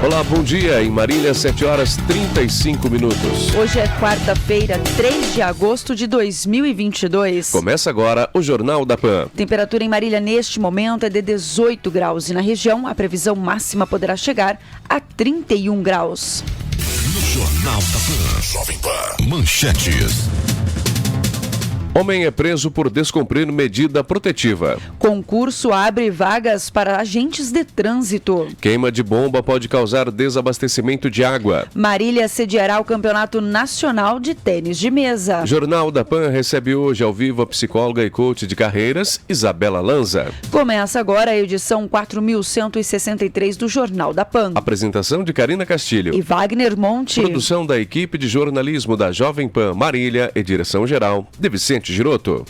Olá, bom dia. Em Marília, 7h35. Hoje é quarta-feira, 3 de agosto de 2022. Começa agora o Jornal da Pan. Temperatura em Marília neste momento é de 18 graus e na região a previsão máxima poderá chegar a 31 graus. No Jornal da Pan, Jovem Pan, manchetes. Homem é preso por descumprir medida protetiva. Concurso abre vagas para agentes de trânsito. Queima de bomba pode causar desabastecimento de água. Marília sediará o Campeonato Nacional de Tênis de Mesa. Jornal da Pan recebe hoje ao vivo a psicóloga e coach de carreiras, Isabela Lanza. Começa agora a edição 4163 do Jornal da Pan. Apresentação de Karina Castilho e Wagner Monte. Produção da equipe de jornalismo da Jovem Pan Marília e direção geral de Vicente Giroto.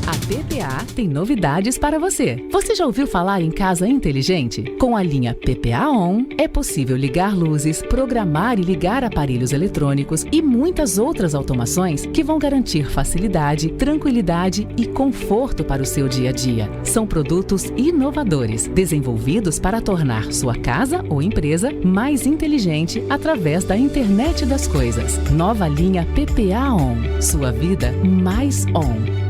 A PPA tem novidades para você. Você já ouviu falar em casa inteligente? Com a linha PPA On, é possível ligar luzes, programar e ligar aparelhos eletrônicos e muitas outras automações que vão garantir facilidade, tranquilidade e conforto para o seu dia a dia. São produtos inovadores, desenvolvidos para tornar sua casa ou empresa mais inteligente através da internet das coisas. Nova linha PPA On. Sua vida mais on.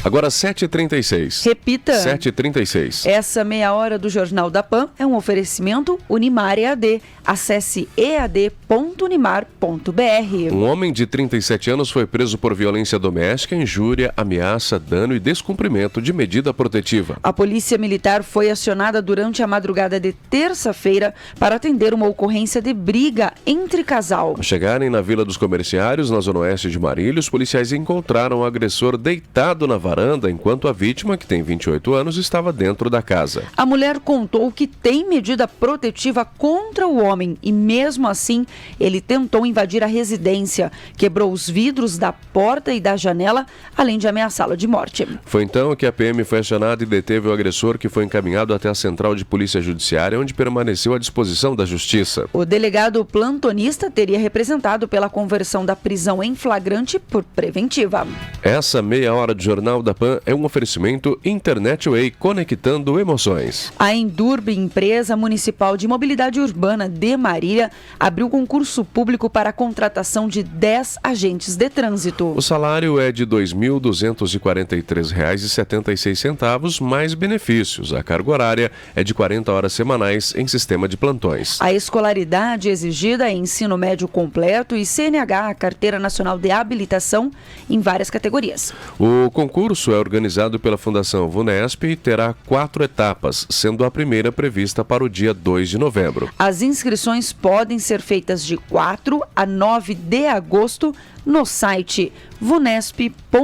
Agora 7h36. Repita. 7h36. Essa meia hora do Jornal da Pan é um oferecimento Unimar EAD. Acesse ead.unimar.br. Um homem de 37 anos foi preso por violência doméstica, injúria, ameaça, dano e descumprimento de medida protetiva. A polícia militar foi acionada durante a madrugada de terça-feira para atender uma ocorrência de briga entre casal. Ao chegarem na Vila dos Comerciários, na zona oeste de Marília, os policiais encontraram o agressor deitado na varanda, enquanto a vítima, que tem 28 anos, estava dentro da casa. A mulher contou que tem medida protetiva contra o homem e, mesmo assim, ele tentou invadir a residência, quebrou os vidros da porta e da janela, além de ameaçá-la de morte. Foi então que a PM foi acionada e deteve o agressor, que foi encaminhado até a Central de Polícia Judiciária, onde permaneceu à disposição da Justiça. O delegado plantonista teria representado pela conversão da prisão em flagrante por preventiva. Essa meia hora de Jornal da Pan é um oferecimento Internet Way, conectando emoções. A Endurb, empresa municipal de mobilidade urbana de Marília, abriu concurso público para a contratação de 10 agentes de trânsito. O salário é de R$ 2.243,76, mais benefícios. A carga horária é de 40 horas semanais em sistema de plantões. A escolaridade exigida é ensino médio completo e CNH, a Carteira Nacional de Habilitação, em várias categorias. O concurso é organizado pela Fundação VUNESP e terá 4 etapas, sendo a primeira prevista para o dia 2 de novembro. As inscrições podem ser feitas de 4 a 9 de agosto no site vunesp.com.br.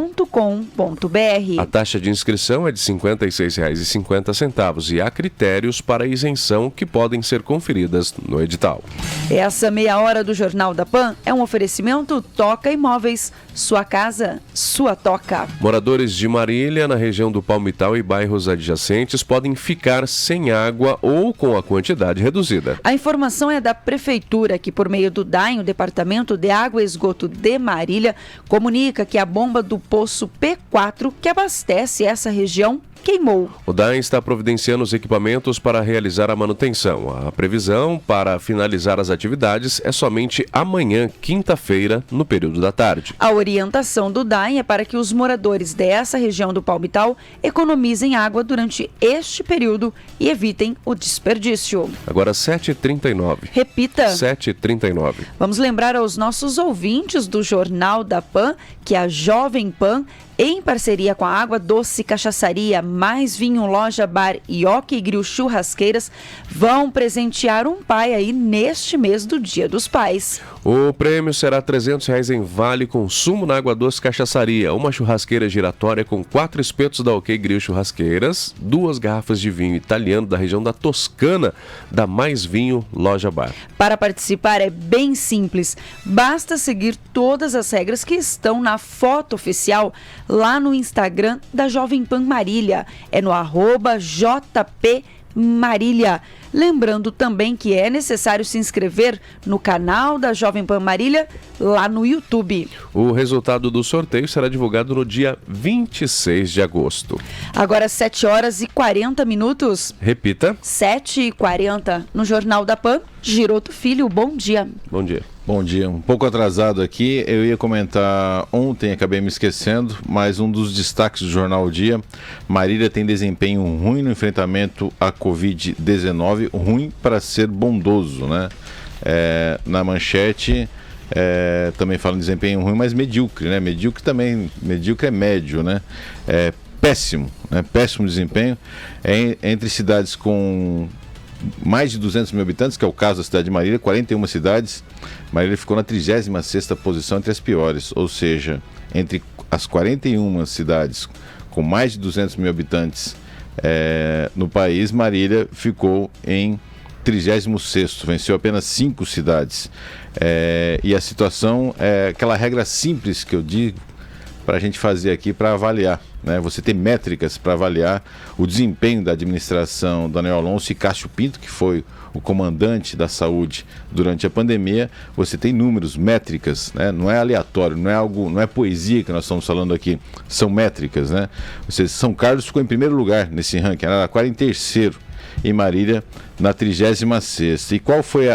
A taxa de inscrição é de R$ 56,50 e há critérios para isenção que podem ser conferidas no edital. Essa meia hora do Jornal da Pan é um oferecimento Toca Imóveis. Sua casa, sua toca. Moradores de Marília, na região do Palmital e bairros adjacentes, podem ficar sem água ou com a quantidade reduzida. A informação é da Prefeitura, que por meio do DAEM, o Departamento de Água e Esgoto de Marília, comunica que a bomba do poço P4, que abastece essa região, queimou. O DAEM está providenciando os equipamentos para realizar a manutenção. A previsão para finalizar as atividades é somente amanhã, quinta-feira, no período da tarde. A orientação do DAEM é para que os moradores dessa região do Palmital economizem água durante este período e evitem o desperdício. Agora 7h39. Repita. 7h39. Vamos lembrar aos nossos ouvintes do Jornal da Pan que a Jovem Pan, em parceria com a Água Doce Cachaçaria, Mais Vinho, Loja Bar e Ok Grill Churrasqueiras, vão presentear um pai aí neste mês do Dia dos Pais. O prêmio será R$ 300 em vale consumo na Água Doce Cachaçaria, uma churrasqueira giratória com 4 espetos da Ok Grill Churrasqueiras, 2 garrafas de vinho italiano da região da Toscana, da Mais Vinho, Loja Bar. Para participar é bem simples, basta seguir todas as regras que estão na foto oficial lá no Instagram da Jovem Pan Marília. É no @JP Marília. Lembrando também que é necessário se inscrever no canal da Jovem Pan Marília lá no YouTube. O resultado do sorteio será divulgado no dia 26 de agosto. Agora 7h40. Repita. 7h40 no Jornal da Pan. Giroto Filho, bom dia. Bom dia. Bom dia, um pouco atrasado aqui, eu ia comentar ontem, acabei me esquecendo, mas um dos destaques do Jornal O Dia, Marília tem desempenho ruim no enfrentamento à Covid-19, ruim para ser bondoso, né? Na manchete também fala em desempenho ruim, mas medíocre, né? Medíocre é médio, né? Péssimo, né? Péssimo desempenho, entre cidades com mais de 200 mil habitantes, que é o caso da cidade de Marília, 41 cidades. Marília ficou na 36ª posição entre as piores, ou seja, entre as 41 cidades com mais de 200 mil habitantes no país, Marília ficou em 36º, venceu apenas 5 cidades. E a situação é aquela regra simples que eu digo para a gente fazer aqui para avaliar, né? Você tem métricas para avaliar o desempenho da administração Daniel Alonso e Cássio Pinto, que foi o comandante da saúde durante a pandemia. Você tem números, métricas, né? Não é aleatório, não é poesia que nós estamos falando aqui, são métricas, né? São Carlos ficou em primeiro lugar nesse ranking, Araraquara em terceiro e Marília na 36ª. E qual foi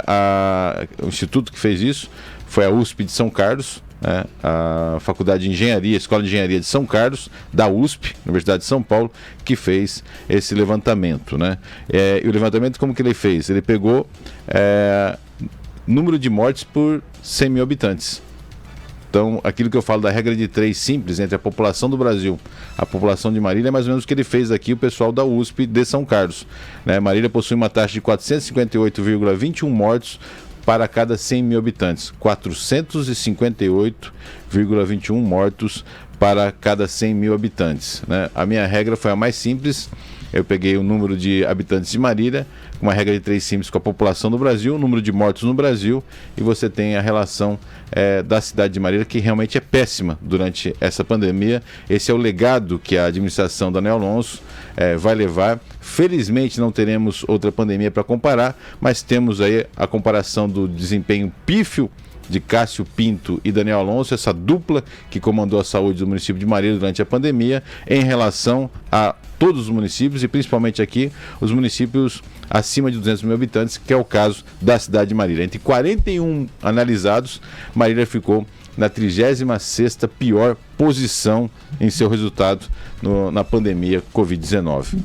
o instituto que fez isso? Foi a USP de São Carlos, a Faculdade de Engenharia, Escola de Engenharia de São Carlos, da USP, Universidade de São Paulo, que fez esse levantamento, né? E o levantamento, como que ele fez? Ele pegou número de mortes por 100 mil habitantes. Então, aquilo que eu falo da regra de 3 simples entre a população do Brasil, a população de Marília, é mais ou menos o que ele fez aqui, o pessoal da USP de São Carlos, né? Marília possui uma taxa de 458,21 mortos para cada 100 mil habitantes, 458,21 mortos para cada 100 mil habitantes, né? A minha regra foi a mais simples, eu peguei o número de habitantes de Marília, uma regra de 3 simples com a população do Brasil, o número de mortos no Brasil, e você tem a relação da cidade de Marília, que realmente é péssima durante essa pandemia. Esse é o legado que a administração Daniel Alonso vai levar. Felizmente não teremos outra pandemia para comparar, mas temos aí a comparação do desempenho pífio de Cássio Pinto e Daniel Alonso, essa dupla que comandou a saúde do município de Marília durante a pandemia, em relação a todos os municípios e principalmente aqui os municípios acima de 200 mil habitantes, que é o caso da cidade de Marília. Entre 41 analisados, Marília ficou na 36ª pior posição em seu resultado na pandemia Covid-19.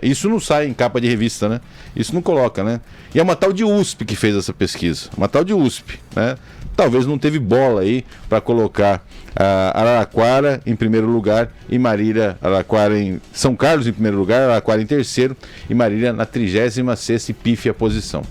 Isso não sai em capa de revista, né? Isso não coloca, né? E é uma tal de USP que fez essa pesquisa. Uma tal de USP, né? Talvez não teve bola aí para colocar Araraquara em primeiro lugar e Marília, Araraquara em São Carlos em primeiro lugar, Araraquara em terceiro e Marília na 36ª e pífia posição.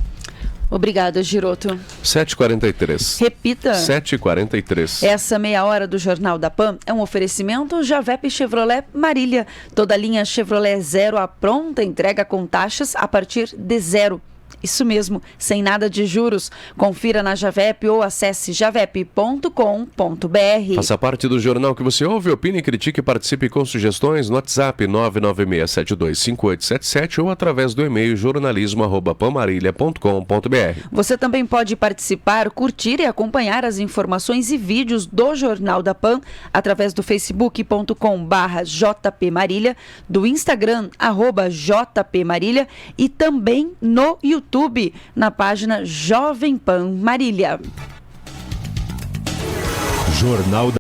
Obrigada, Giroto. 7h43. Repita. 7h43. Essa meia hora do Jornal da Pan é um oferecimento Javep Chevrolet Marília. Toda a linha Chevrolet Zero à pronta entrega com taxas a partir de zero. Isso mesmo, sem nada de juros. Confira na Javep ou acesse javep.com.br. Faça parte do jornal que você ouve, opine, critique e participe com sugestões no WhatsApp 996725877 ou através do e-mail jornalismo@panmarília.com.br. Você também pode participar, curtir e acompanhar as informações e vídeos do Jornal da Pan através do facebook.com/jpmarília, do Instagram @jpmarília e também no YouTube, na página Jovem Pan Marília. Jornal da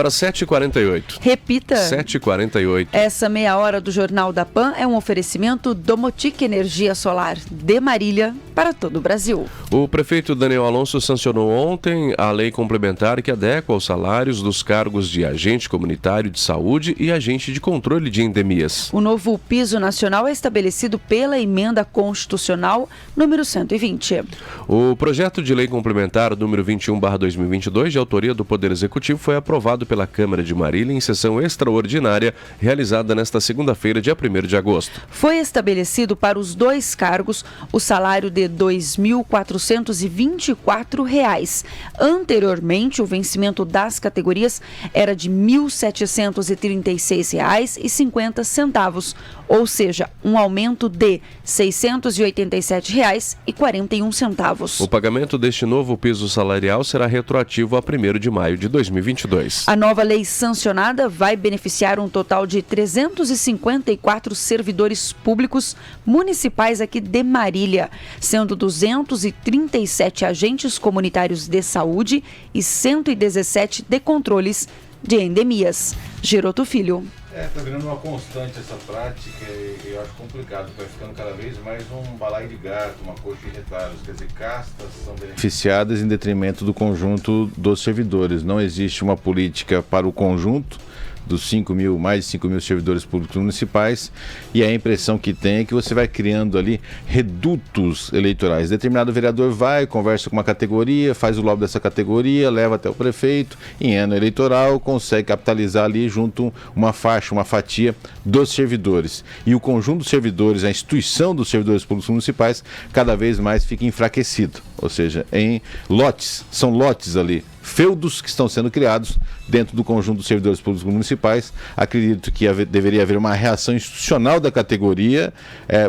Agora 7h48. Repita. 7h48. Essa meia hora do Jornal da Pan é um oferecimento Domotic Energia Solar de Marília para todo o Brasil. O prefeito Daniel Alonso sancionou ontem a lei complementar que adequa os salários dos cargos de agente comunitário de saúde e agente de controle de endemias. O novo piso nacional é estabelecido pela emenda constitucional número 120. O projeto de lei complementar número 21/2022, de autoria do Poder Executivo, foi aprovado pela Câmara de Marília em sessão extraordinária realizada nesta segunda-feira, dia 1º de agosto. Foi estabelecido para os 2 cargos o salário de R$ 2.424. Anteriormente, o vencimento das categorias era de R$ 1.736,50, ou seja, um aumento de R$ 687,41. O pagamento deste novo piso salarial será retroativo a 1º de maio de 2022. A nova lei sancionada vai beneficiar um total de 354 servidores públicos municipais aqui de Marília, sendo 237 agentes comunitários de saúde e 117 de controles de endemias. Geroto Filho. Tá virando uma constante essa prática e eu acho complicado, vai ficando cada vez mais um balaio de gato, uma coxa de retalhos, quer dizer, castas são beneficiadas em detrimento do conjunto dos servidores. Não existe uma política para o conjunto dos mais de 5 mil servidores públicos municipais, e a impressão que tem é que você vai criando ali redutos eleitorais. Determinado vereador vai, conversa com uma categoria, faz o lobby dessa categoria, leva até o prefeito, em ano eleitoral consegue capitalizar ali junto uma faixa, uma fatia dos servidores. E o conjunto dos servidores, a instituição dos servidores públicos municipais, cada vez mais fica enfraquecido. Ou seja, em lotes, são lotes ali, feudos que estão sendo criados dentro do conjunto dos servidores públicos municipais. Acredito que deveria haver uma reação institucional da categoria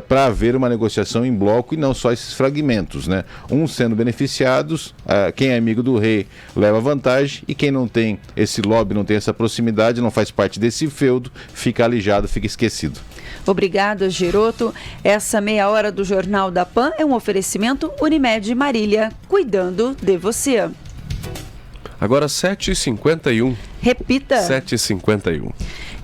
para haver uma negociação em bloco e não só esses fragmentos, né? Uns sendo beneficiados, quem é amigo do rei leva vantagem, e quem não tem esse lobby, não tem essa proximidade, não faz parte desse feudo, fica alijado, fica esquecido. Obrigada, Geroto. Essa meia hora do Jornal da Pan é um oferecimento Unimed Marília, cuidando de você. Agora 7h51. Repita. 7h51.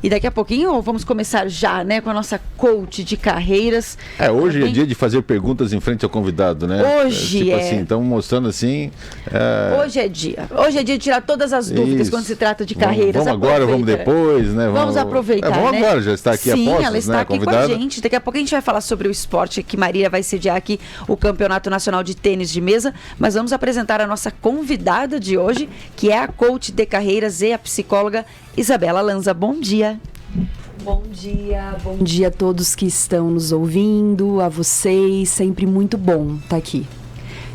E daqui a pouquinho vamos começar já, né, com a nossa coach de carreiras. Hoje é dia de fazer perguntas em frente ao convidado, né? Hoje assim, estamos mostrando assim... Hoje é dia. Hoje é dia de tirar todas as dúvidas quando se trata de carreiras. Vamos agora, vamos depois, né? Vamos aproveitar, vamos né? agora, já está aqui a postos, Sim, ela está aqui convidada. com a gente. Daqui a pouco a gente vai falar sobre o esporte, que Maria vai sediar aqui o Campeonato Nacional de Tênis de Mesa, mas vamos apresentar a nossa convidada de hoje, que é a coach de carreiras e a psicóloga Isabela Lanza. Bom dia. Bom dia a todos que estão nos ouvindo, a vocês, sempre muito bom estar aqui.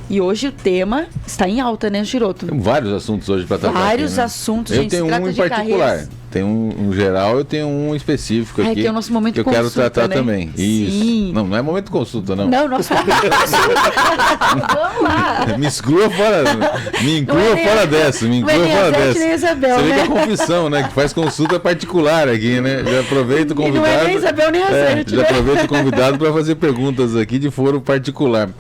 E hoje o tema está em alta, né, Geroto? Tem vários assuntos hoje para tratar. Vários assuntos, eu gente. tenho um em particular. Carreiras. Tem um geral, eu tenho um específico aqui. Que é o nosso momento que eu consulta, quero tratar, né? Também. Sim. Isso. Não é momento de consulta, não. Não, nosso momento consulta. Vamos lá. Me inclua fora dessa. Me inclua fora dessa. Nem Isabel, você vê né? que é confissão, né? Que faz consulta particular aqui, né? Já aproveita o convidado. E não é nem Isabel nem Azete, já né? aproveita o convidado para fazer perguntas aqui de foro particular.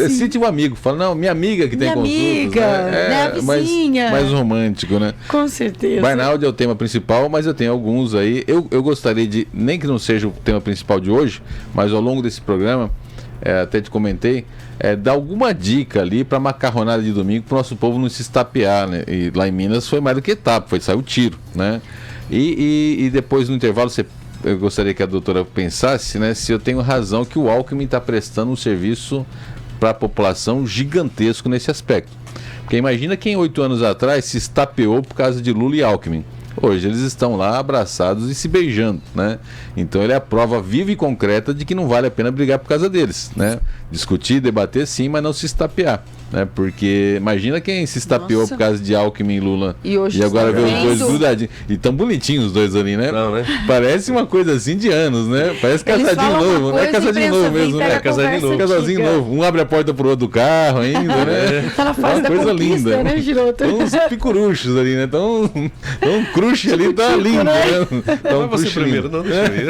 Cite um amigo, fala, não, minha amiga que tem consultas. Minha amiga, né? A vizinha. Mais romântico, né? Com certeza. Burnout é o tema principal, mas eu tenho alguns aí. Eu gostaria de, nem que não seja o tema principal de hoje, mas ao longo desse programa, até te comentei, dar alguma dica ali para macarronada de domingo, para o nosso povo não se estapear, né? E lá em Minas foi mais do que etapa, saiu tiro, né? E depois no intervalo eu gostaria que a doutora pensasse, né, se eu tenho razão que o Alckmin está prestando um serviço para a população gigantesco nesse aspecto. Porque imagina quem 8 anos atrás se estapeou por causa de Lula e Alckmin. Hoje eles estão lá abraçados e se beijando, né? Então ele é a prova viva e concreta de que não vale a pena brigar por causa deles, né? Discutir, debater sim, mas não se estapear, né? Porque imagina quem se estapeou por causa de Alckmin e Lula e agora vê os dois grudadinhos. E tão bonitinhos os dois ali, né? Não, né? Parece uma coisa assim de anos, né? Parece casadinho novo, né? Casadinho novo mesmo, né? Casadinho novo. Um abre a porta pro outro do carro ainda, né? Tá na fase da coisa conquista, linda, né, Giroto? Tem uns picuruchos ali, né? Tão crush ali, tá lindo, né? Tá um você primeiro, não deixa eu ir.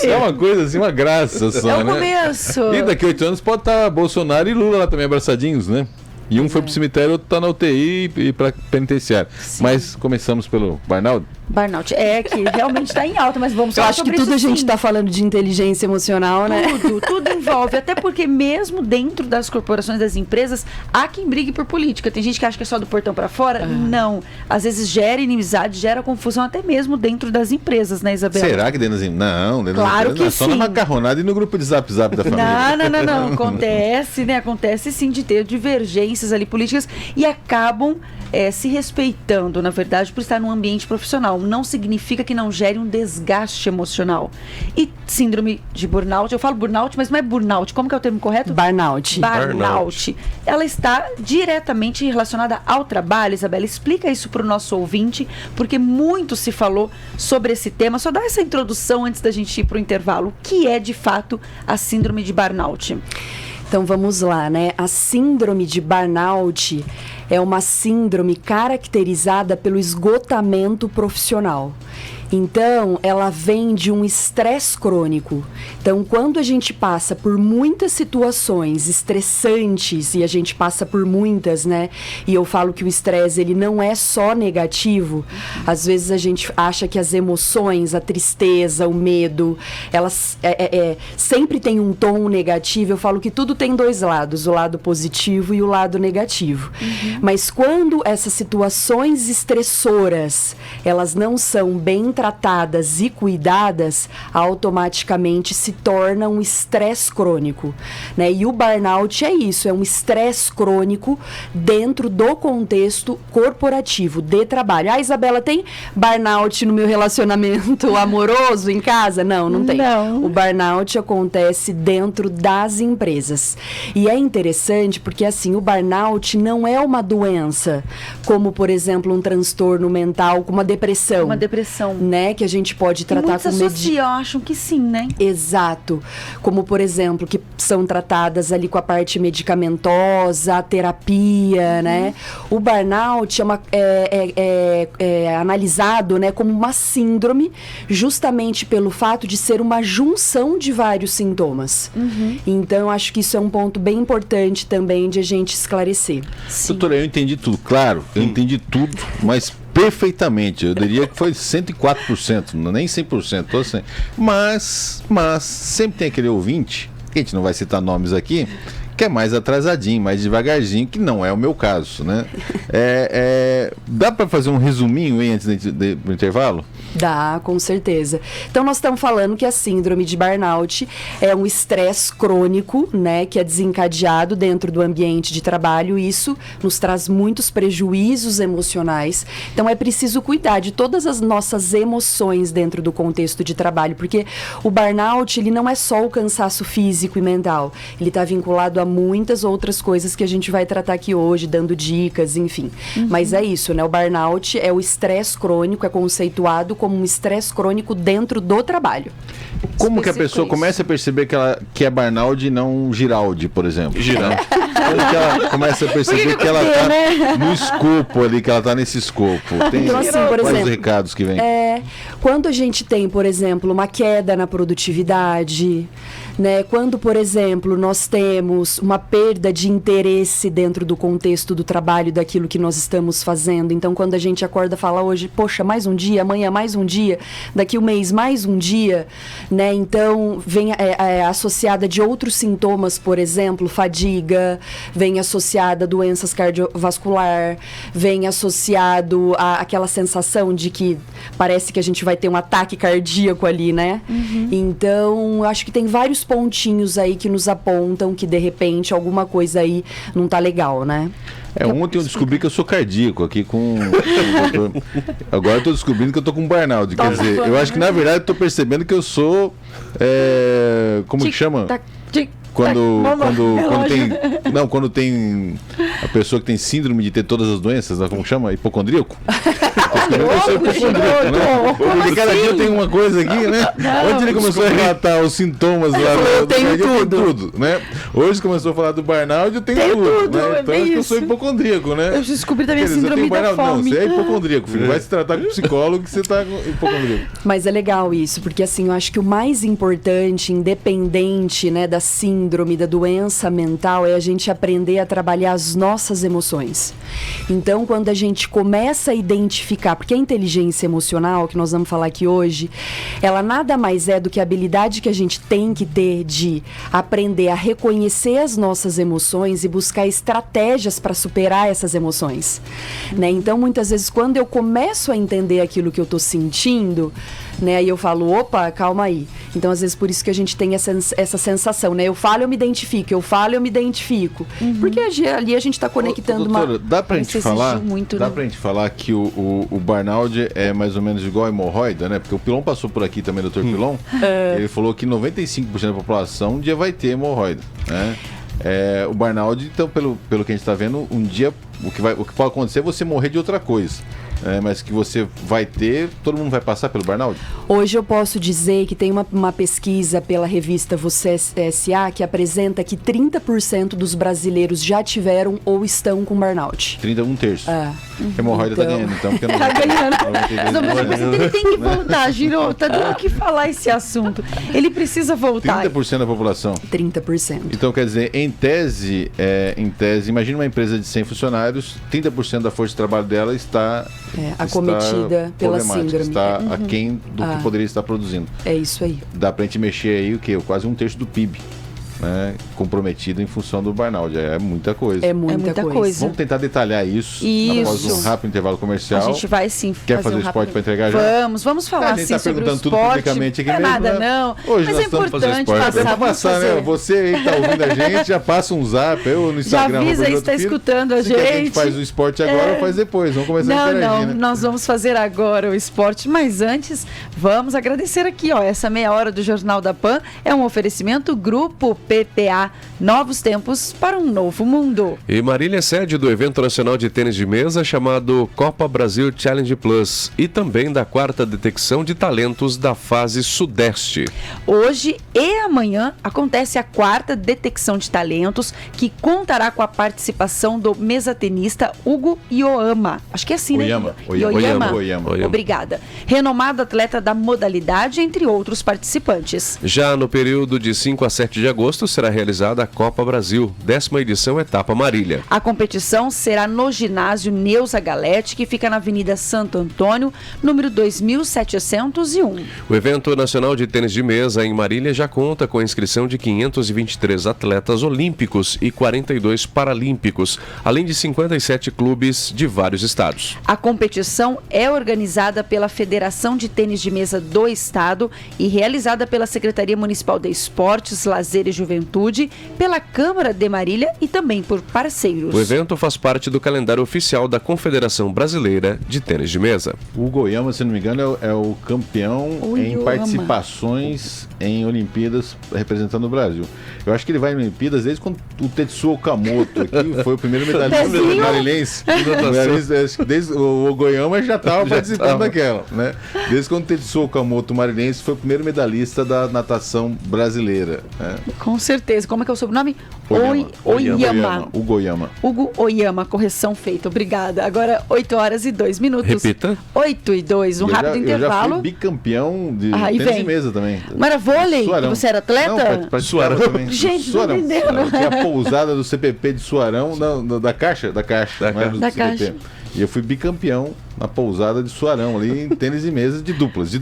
É uma coisa assim, uma graça só, É o né? começo. E daqui a 8 anos pode estar Bolsonaro e Lula lá também abraçadinhos, né? E um foi pro cemitério, outro tá na UTI e pra penitenciário. Sim. Mas começamos pelo burnout. Burnout é que realmente está em alta, mas vamos Eu falar acho que sobre tudo a isso gente sim. está falando de inteligência emocional, né? Tudo envolve, até porque mesmo dentro das corporações, das empresas, há quem brigue por política. Tem gente que acha que é só do portão para fora. Não. Às vezes gera inimizade, gera confusão até mesmo dentro das empresas, né, Isabela? Será que dentro das Não, dentro Claro das que não, é só na sim. macarronada e no grupo de zap da família. Não. Acontece, né? Acontece sim de ter divergências ali políticas e acabam se respeitando, na verdade, por estar num ambiente profissional. Não significa que não gere um desgaste emocional. E síndrome de burnout, eu falo burnout, mas não é burnout. Como que é o termo correto? Burnout. Burnout. Ela está diretamente relacionada ao trabalho, Isabela. Explica isso para o nosso ouvinte, porque muito se falou sobre esse tema. Só dá essa introdução antes da gente ir para o intervalo. O que é, de fato, a síndrome de burnout? Então vamos lá, né? A síndrome de burnout é uma síndrome caracterizada pelo esgotamento profissional. Então, ela vem de um estresse crônico. Então, quando a gente passa por muitas situações estressantes, e a gente passa por muitas, né? E eu falo que o estresse, ele não é só negativo. Às vezes a gente acha que as emoções, a tristeza, o medo, elas sempre tem um tom negativo. Eu falo que tudo tem dois lados, o lado positivo e o lado negativo. Mas quando essas situações estressoras, elas não são bem tratadas e cuidadas, automaticamente se torna um estresse crônico, né? E o burnout é isso, é um estresse crônico dentro do contexto corporativo de trabalho. Ah, Isabela, tem burnout no meu relacionamento amoroso em casa? Não tem. Não. O burnout acontece dentro das empresas. E é interessante porque, assim, o burnout não é uma doença, como, por exemplo, um transtorno mental, como a depressão. Uma depressão. Né, que a gente pode tratar muitos com associam, acham que sim, né? Exato. Como, por exemplo, que são tratadas ali com a parte medicamentosa, a terapia, né? O burnout é analisado, né, como uma síndrome, justamente pelo fato de ser uma junção de vários sintomas. Então, eu acho que isso é um ponto bem importante também de a gente esclarecer. Doutora, eu entendi tudo, claro, eu entendi tudo, mas perfeitamente, eu diria que foi 104%, nem 100%, tô assim. Mas sempre tem aquele ouvinte, que a gente não vai citar nomes aqui, que é mais atrasadinho, mais devagarzinho, que não é o meu caso, né? Dá para fazer um resuminho aí antes do intervalo? Dá, com certeza. Então, nós estamos falando que a síndrome de burnout é um estresse crônico, né, que é desencadeado dentro do ambiente de trabalho. Isso nos traz muitos prejuízos emocionais. Então, é preciso cuidar de todas as nossas emoções dentro do contexto de trabalho, porque o burnout, ele não é só o cansaço físico e mental. Ele está vinculado a muitas outras coisas que a gente vai tratar aqui hoje, dando dicas, enfim. Mas é isso, né? O burnout é o estresse crônico, é conceituado como um estresse crônico dentro do trabalho. Como que a pessoa começa a perceber que é burnout e não Giraldi, por exemplo? Giraldi. Como que ela começa a perceber que ela está no escopo ali, que ela está nesse escopo? Tem Então, assim, por vários exemplo, recados que vem. Quando a gente tem, por exemplo, uma queda na produtividade, né? Quando, por exemplo, nós temos uma perda de interesse dentro do contexto do trabalho, daquilo que nós estamos fazendo. Então, quando a gente acorda e fala hoje, poxa, mais um dia, amanhã mais um dia, daqui um mês mais um dia, né? Então, vem associada de outros sintomas, por exemplo, fadiga, vem associada a doenças cardiovasculares, vem associado a aquela sensação de que parece que a gente vai ter um ataque cardíaco ali, né? Então, acho que tem vários pontinhos aí que nos apontam que, de repente, alguma coisa aí não tá legal, né? Ontem eu descobri que eu sou cardíaco aqui com o doutor. Agora eu tô descobrindo que eu tô com burnout. Quer dizer, eu acho que na verdade eu tô percebendo que eu sou. Como que chama? Quando tem a pessoa que tem síndrome de ter todas as doenças, né? Como que chama? Hipocondríaco? Eu sou hipocondríaco, né? Porque cada dia tem uma coisa aqui, né? Ontem ele começou a relatar os sintomas lá eu tenho tudo, né? Hoje começou a falar do burnout, eu tenho tudo, né? Então acho que eu sou hipocondríaco, né? Eu descobri da minha Quer dizer, síndrome da burnout? Não, fome. você é hipocondríaco, filho. Vai se tratar com psicólogo que você tá hipocondríaco. Mas é legal isso, porque assim, eu acho que o mais importante, independente, né, da síndrome, da doença mental, é a gente aprender a trabalhar as nossas emoções. Então, quando a gente começa a identificar, porque a inteligência emocional, que nós vamos falar aqui hoje, ela nada mais é do que a habilidade que a gente tem que ter de aprender a reconhecer as nossas emoções e buscar estratégias para superar essas emoções, né? Então, muitas vezes, quando eu começo a entender aquilo que eu tô sentindo, né, aí eu falo, opa, calma aí. Então, às vezes, por isso que a gente tem essa sensação, né? Eu falo, eu me identifico. Eu falo, eu me identifico. Porque ali a gente tá conectando doutora, dá pra Isso gente falar? exige muito, Dá né? pra gente falar que o burnout é mais ou menos igual a hemorroida, né? Porque o Pilon passou por aqui também, doutor Pilon. Ele falou que 95% da população um dia vai ter hemorroida, né? O burnout, então, pelo que a gente tá vendo, um dia o que pode acontecer é você morrer de outra coisa. Mas que você vai ter, todo mundo vai passar pelo burnout? Hoje eu posso dizer que tem uma pesquisa pela revista Você S.A. que apresenta que 30% dos brasileiros já tiveram ou estão com burnout. 31 terço. Hemorroida Então... tá ganhando, então. Porque não Tá ganhando. 92 Não, mas ele tem que voltar, Giro. Tá dando o que falar esse assunto. Ele precisa voltar. 30% da população. 30%. Então, quer dizer, em tese, imagina uma empresa de 100 funcionários, 30% da força de trabalho dela está acometida pela síndrome. Está aquém do que poderia estar produzindo. É isso aí. Dá pra gente mexer aí o quê? Quase um terço do PIB. Né, comprometido em função do burnout. É muita coisa. É muita coisa. Vamos tentar detalhar isso após um rápido intervalo comercial. A gente vai sim Quer fazer o esporte para entregar já? Vamos falar a gente sim tá sobre o perguntando tudo esporte. publicamente aqui Não é mesmo, nada, né? não. Hoje Mas nós é estamos fazendo importante esporte. passar. Vamos passar, né? Você aí que tá ouvindo a gente, já passa um zap, eu no Instagram. Já avisa aí, está escutando a gente. Se a gente faz o esporte agora ou faz depois. Vamos começar a interagir, né? Nós vamos fazer agora o esporte, mas antes vamos agradecer aqui, ó, essa meia hora do Jornal da Pan é um oferecimento Grupo PPA, novos tempos para um novo mundo. E Marília é sede do evento nacional de tênis de mesa chamado Copa Brasil Challenge Plus e também da 4ª detecção de talentos da fase Sudeste. Hoje e amanhã acontece a 4ª detecção de talentos, que contará com a participação do mesatenista Hugo Ioama. Acho que é assim, Oyama. né? Ioama. Obrigada. Renomado atleta da modalidade, entre outros participantes. Já no período de 5 a 7 de agosto será realizada a Copa Brasil, 10ª edição, etapa Marília. A competição será no ginásio Neuza Galete, que fica na Avenida Santo Antônio, número 2701. O evento nacional de tênis de mesa em Marília já conta com a inscrição de 523 atletas olímpicos e 42 paralímpicos, além de 57 clubes de vários estados. A competição é organizada pela Federação de Tênis de Mesa do Estado e realizada pela Secretaria Municipal de Esportes, Lazer e Juventude, pela Câmara de Marília e também por parceiros. O evento faz parte do calendário oficial da Confederação Brasileira de Tênis de Mesa. O Goiama, se não me engano, é o campeão em participações em Olimpíadas representando o Brasil. Eu acho que ele vai em Olimpíadas desde quando o Tetsuo Okamoto aqui foi o primeiro medalhista marilense. Desde o Goiama já estava participando daquela, né? Desde quando o Tetsuo Okamoto marilense foi o primeiro medalhista da natação brasileira. Né? Com certeza. Como é que é o sobrenome? Oyama. Hugo Oyama, correção feita. Obrigada. Agora 8h02. Repita. 8h02, um rápido intervalo. Eu já fui bicampeão de tênis de mesa também. Mas era vôlei? Você era atleta? Não, Suarão também. Gente, Suarão. Não entendendo. Tinha a pousada do CPP de Suarão, da Caixa. Da Caixa. E eu fui bicampeão na pousada de Suarão, ali em tênis de mesa de duplas.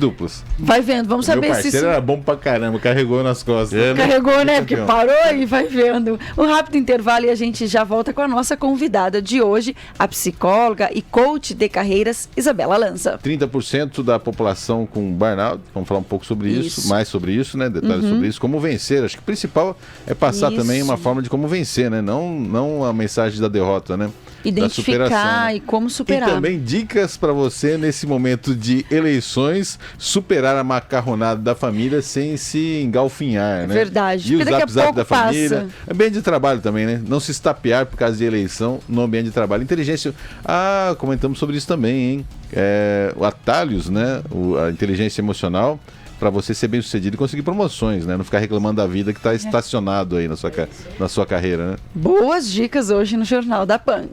Vai vendo, vamos saber se... Meu parceiro era bom pra caramba, carregou nas costas. Carregou, né? Porque parou e vai vendo. Um rápido intervalo e a gente já volta com a nossa convidada de hoje, a psicóloga e coach de carreiras, Isabela Lanza. 30% da população com burnout, vamos falar um pouco sobre isso, mais sobre isso, né? Detalhes sobre isso, como vencer. Acho que o principal é passar também uma forma de como vencer, né? Não a mensagem da derrota, né? Identificar, né? E como superar. E também dicas para você nesse momento de eleições superar a macarronada da família sem se engalfinhar, né? Verdade. E o zap da família. Ambiente de trabalho também, né? Não se estapear por causa de eleição no ambiente de trabalho. Inteligência. Comentamos sobre isso também, hein? atalhos, né? A inteligência emocional para você ser bem sucedido e conseguir promoções, né? Não ficar reclamando da vida que está estacionado aí na sua carreira, né? Boas dicas hoje no Jornal da PAN.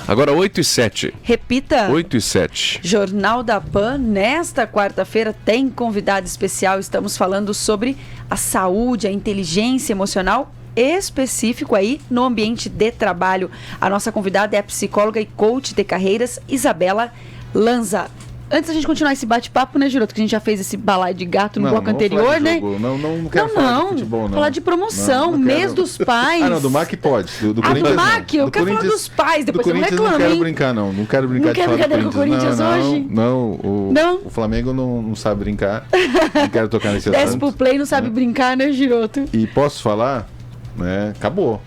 Agora 8h07. Repita. 8h07. Jornal da PAN, nesta quarta-feira, tem convidado especial. Estamos falando sobre a saúde, a inteligência emocional, específico aí no ambiente de trabalho. A nossa convidada é a psicóloga e coach de carreiras, Isabela Lanza. Antes da gente continuar esse bate-papo, né, Giroto? Que a gente já fez esse balaio de gato no bloco anterior, né? Não quero falar de futebol, não. Falar de promoção, mês dos pais. Não, do MAC pode. Do Corinthians, do MAC? Eu quero falar dos pais, depois eu não reclamo, não quero brincar, não. Não quero brincar de falar do Corinthians. Com o Corinthians hoje? Não. O Flamengo não sabe brincar. Não quero tocar nesse assunto. Desce pro play, não sabe brincar, né, Giroto? E posso falar, né? Acabou.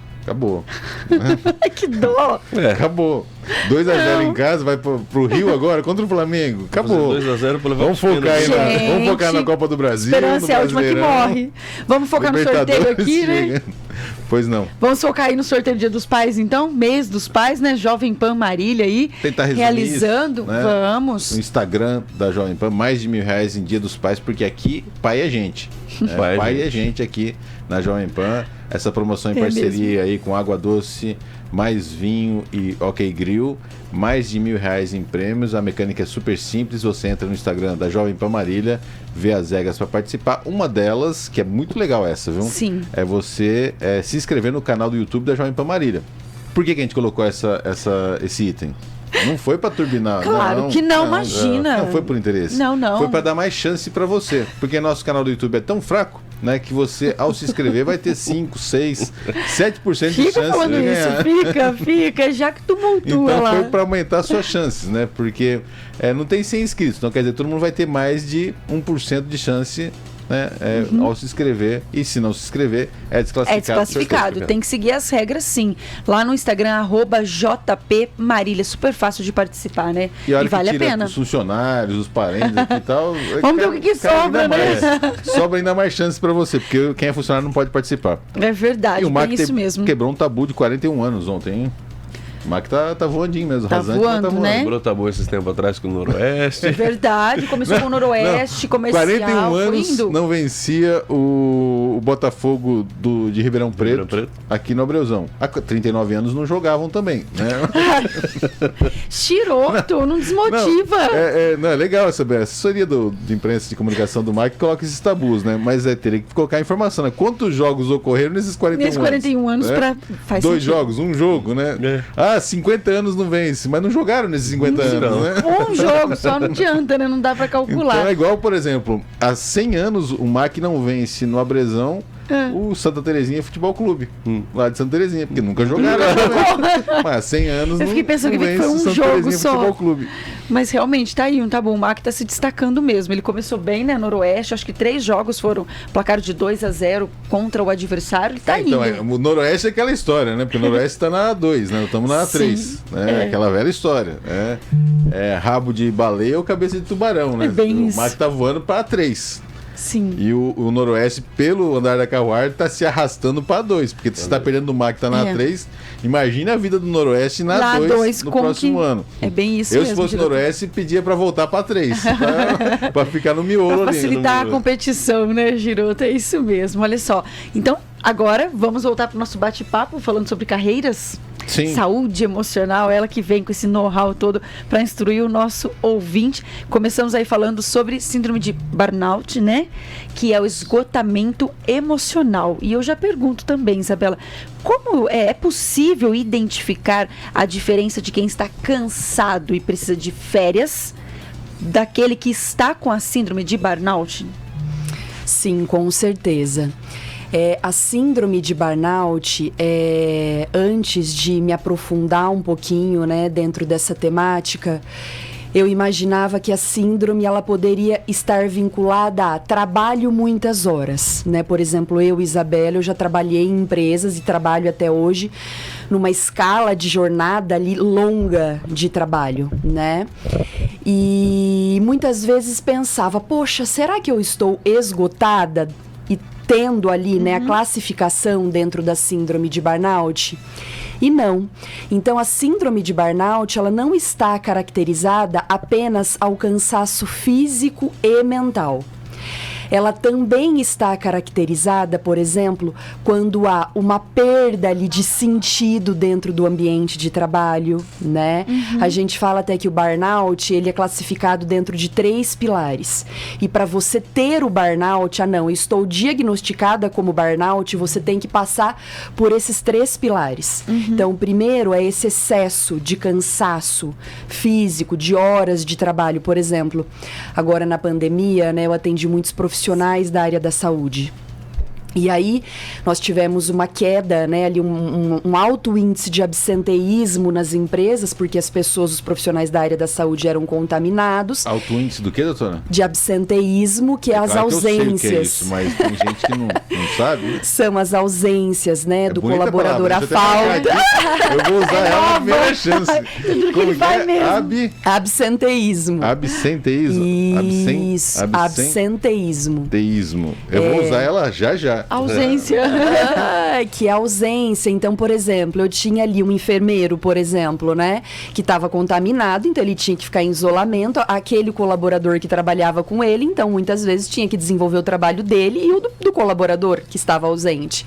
Que dó. Acabou. 2-0 em casa, vai pro Rio agora contra o Flamengo. Acabou. 2-0 para levar. Vamos focar na Copa do Brasil. Esperança é a última que morre. Vamos focar no sorteio aqui, né? Pois não. Vamos focar aí no sorteio do Dia dos Pais, então? Mês dos Pais, né? Jovem Pan Marília aí. Tentar resumir realizando. Isso, né? Vamos. No Instagram da Jovem Pan, mais de R$1.000 em Dia dos Pais, porque aqui pai é gente. Pai é gente aqui na Jovem Pan. Essa promoção em parceria aí com Água Doce, mais vinho e OK Grill, mais de R$1.000 em prêmios. A mecânica é super simples, você entra no Instagram da Jovem Pan Marília, vê as regras para participar. Uma delas, que é muito legal essa, viu? Sim. É você se inscrever no canal do YouTube da Jovem Pan Marília. Por que a gente colocou esse item? Não foi para turbinar. Claro que não, imagina. Não foi por interesse. Não. Foi para dar mais chance para você. Porque nosso canal do YouTube é tão fraco, né, que você, ao se inscrever, vai ter 5, 6, 7% de chance falando de ganhar. Fica, já que tumultua então, lá. foi para aumentar suas chances, né? Porque não tem 100 inscritos. Então, quer dizer, todo mundo vai ter mais de 1% de chance, né, ao se inscrever. E se não se inscrever, é desclassificado. É desclassificado. Tem que seguir as regras, sim. Lá no Instagram, @JPMarília. Super fácil de participar, né? E olha vale que tira a pena. Os funcionários, os parentes aqui e tal. Vamos ver o que sobra, né? Sobra ainda mais chances para você, porque quem é funcionário não pode participar. É verdade, e o MAC isso mesmo. Quebrou um tabu de 41 anos ontem, hein? O MAC tá voandinho mesmo. Tá rasante, voando, né? Quebrou tabu esses tempos atrás com o Noroeste. É verdade, começou com o Noroeste, comercial, 41 anos foi indo. não vencia o Botafogo de Ribeirão Preto aqui no Abreuzão. Há 39 anos não jogavam também, né? Chiroto, não desmotiva. Não, é legal saber. A assessoria de imprensa de comunicação do MAC coloca esses tabus, né? Mas teria que colocar a informação, né? Quantos jogos ocorreram nesses 41 anos? Nesses 41 anos, né? faz 2 sentido. jogos, um jogo, né? 50 anos não vence, mas não jogaram nesses 50 anos, né? Um jogo só não adianta, né? Não dá pra calcular. Então é igual, por exemplo, há 100 anos o MAC não vence no Abrezão o Santa Terezinha Futebol Clube, lá de Santa Terezinha, porque nunca jogaram. Mas há 100 anos eu fiquei pensando não que foi um Santa jogo Terezinha só. Futebol Clube. Mas realmente tá aí, tá bom. O MAC tá se destacando mesmo. Ele começou bem, né? Noroeste, acho que 3 jogos foram placar de 2-0 contra o adversário. Ele tá indo. Então, o Noroeste é aquela história, né? Porque o Noroeste tá na A2, né? Estamos na A3. Né? Aquela velha história. É rabo de baleia ou cabeça de tubarão, né? É bem isso. O MAC tá voando pra A3. Sim. E o Noroeste, pelo andar da carruagem, tá se arrastando para A2, porque você tá perdendo o MAC, tá na A3. Imagina a vida do Noroeste na A2 no próximo ano. É bem isso mesmo. Se fosse o Noroeste, pedia para voltar para A3, para ficar no miolo pra ali. Facilitar a competição, né, Giroto? É isso mesmo, olha só. Então, agora, vamos voltar pro nosso bate-papo, falando sobre carreiras. Sim. Saúde emocional, ela que vem com esse know-how todo para instruir o nosso ouvinte. Começamos aí falando sobre síndrome de burnout, né? Que é o esgotamento emocional. E eu já pergunto também, Isabela, como é possível identificar a diferença de quem está cansado e precisa de férias daquele que está com a síndrome de burnout? Sim, com certeza. A síndrome de burnout, antes de me aprofundar um pouquinho, né, dentro dessa temática, eu imaginava que a síndrome ela poderia estar vinculada a trabalho muitas horas, né? Por exemplo, eu, Isabela, eu já trabalhei em empresas e trabalho até hoje numa escala de jornada ali longa de trabalho, né? E muitas vezes pensava, poxa, será que eu estou esgotada? E tendo ali, né, a classificação dentro da síndrome de burnout. E não. Então, a síndrome de burnout, ela não está caracterizada apenas ao cansaço físico e mental. Ela também está caracterizada, por exemplo, quando há uma perda ali de sentido dentro do ambiente de trabalho, né? A gente fala até que o burnout, ele é classificado dentro de 3 pilares. E para você ter o burnout, não, estou diagnosticada como burnout, você tem que passar por esses 3 pilares. Então, o primeiro é esse excesso de cansaço físico, de horas de trabalho, por exemplo. Agora, na pandemia, né, eu atendi muitos profissionais da área da saúde. E aí, nós tivemos uma queda, né, ali um alto índice de absenteísmo nas empresas, porque as pessoas, os profissionais da área da saúde eram contaminados. Alto índice do que, doutora? De absenteísmo, que é as ausências. Que eu sei o que é isso, mas tem gente que não sabe. São as ausências, né, do colaborador à falta. Eu vou usar ela na primeira chance. Como que é? Absenteísmo. Absenteísmo. Isso, absenteísmo. Eu vou usar ela já já. Ausência. Que é ausência. Então, por exemplo, eu tinha ali um enfermeiro, por exemplo, né, que estava contaminado, então ele tinha que ficar em isolamento. Aquele colaborador que trabalhava com ele, então, muitas vezes tinha que desenvolver o trabalho dele e o do colaborador que estava ausente.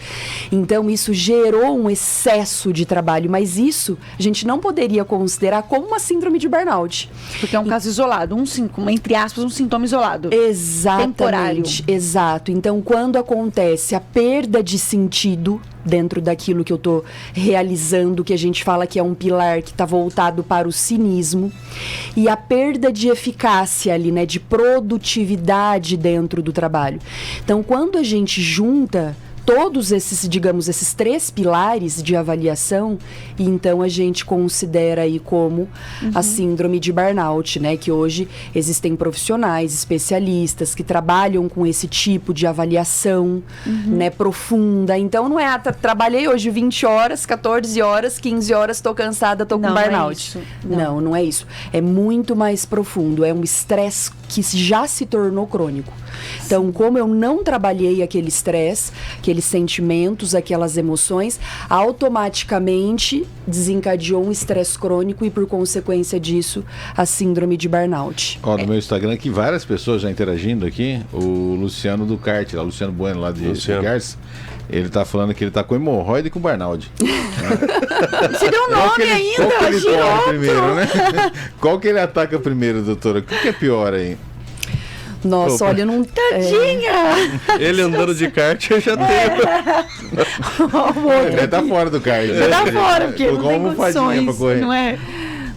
Então, isso gerou um excesso de trabalho, mas isso a gente não poderia considerar como uma síndrome de burnout. Porque é um caso isolado, entre aspas, um sintoma isolado. Exatamente. Temporário. Exato. Então, quando acontece a perda de sentido dentro daquilo que eu estou realizando, que a gente fala que é um pilar que está voltado para o cinismo, e a perda de eficácia ali, né, de produtividade dentro do trabalho. Então, quando a gente junta todos esses, digamos, esses 3 pilares de avaliação, e então a gente considera aí como a síndrome de burnout, né? Que hoje existem profissionais, especialistas que trabalham com esse tipo de avaliação, né, profunda. Então não é, trabalhei hoje 20 horas, 14 horas, 15 horas, tô cansada, tô com burnout. Não é isso. É muito mais profundo, é um estresse que já se tornou crônico. Então, como eu não trabalhei aquele estresse, aqueles sentimentos, aquelas emoções, automaticamente desencadeou um estresse crônico e, por consequência disso, a síndrome de burnout. Ó, no meu Instagram aqui, várias pessoas já interagindo aqui. O Luciano do Kart, lá, Luciano Bueno, lá de Garça, ele tá falando que ele tá com hemorroide e com burnout. Você deu um nome ainda, qual que ele toma primeiro, né? Qual que ele ataca primeiro, doutora? O que é pior aí? Nossa, olha, não... Tadinha! Ele andando de kart, eu já tenho. Ele tá fora do kart. Tá fora, porque não tem condições, pra correr. não é?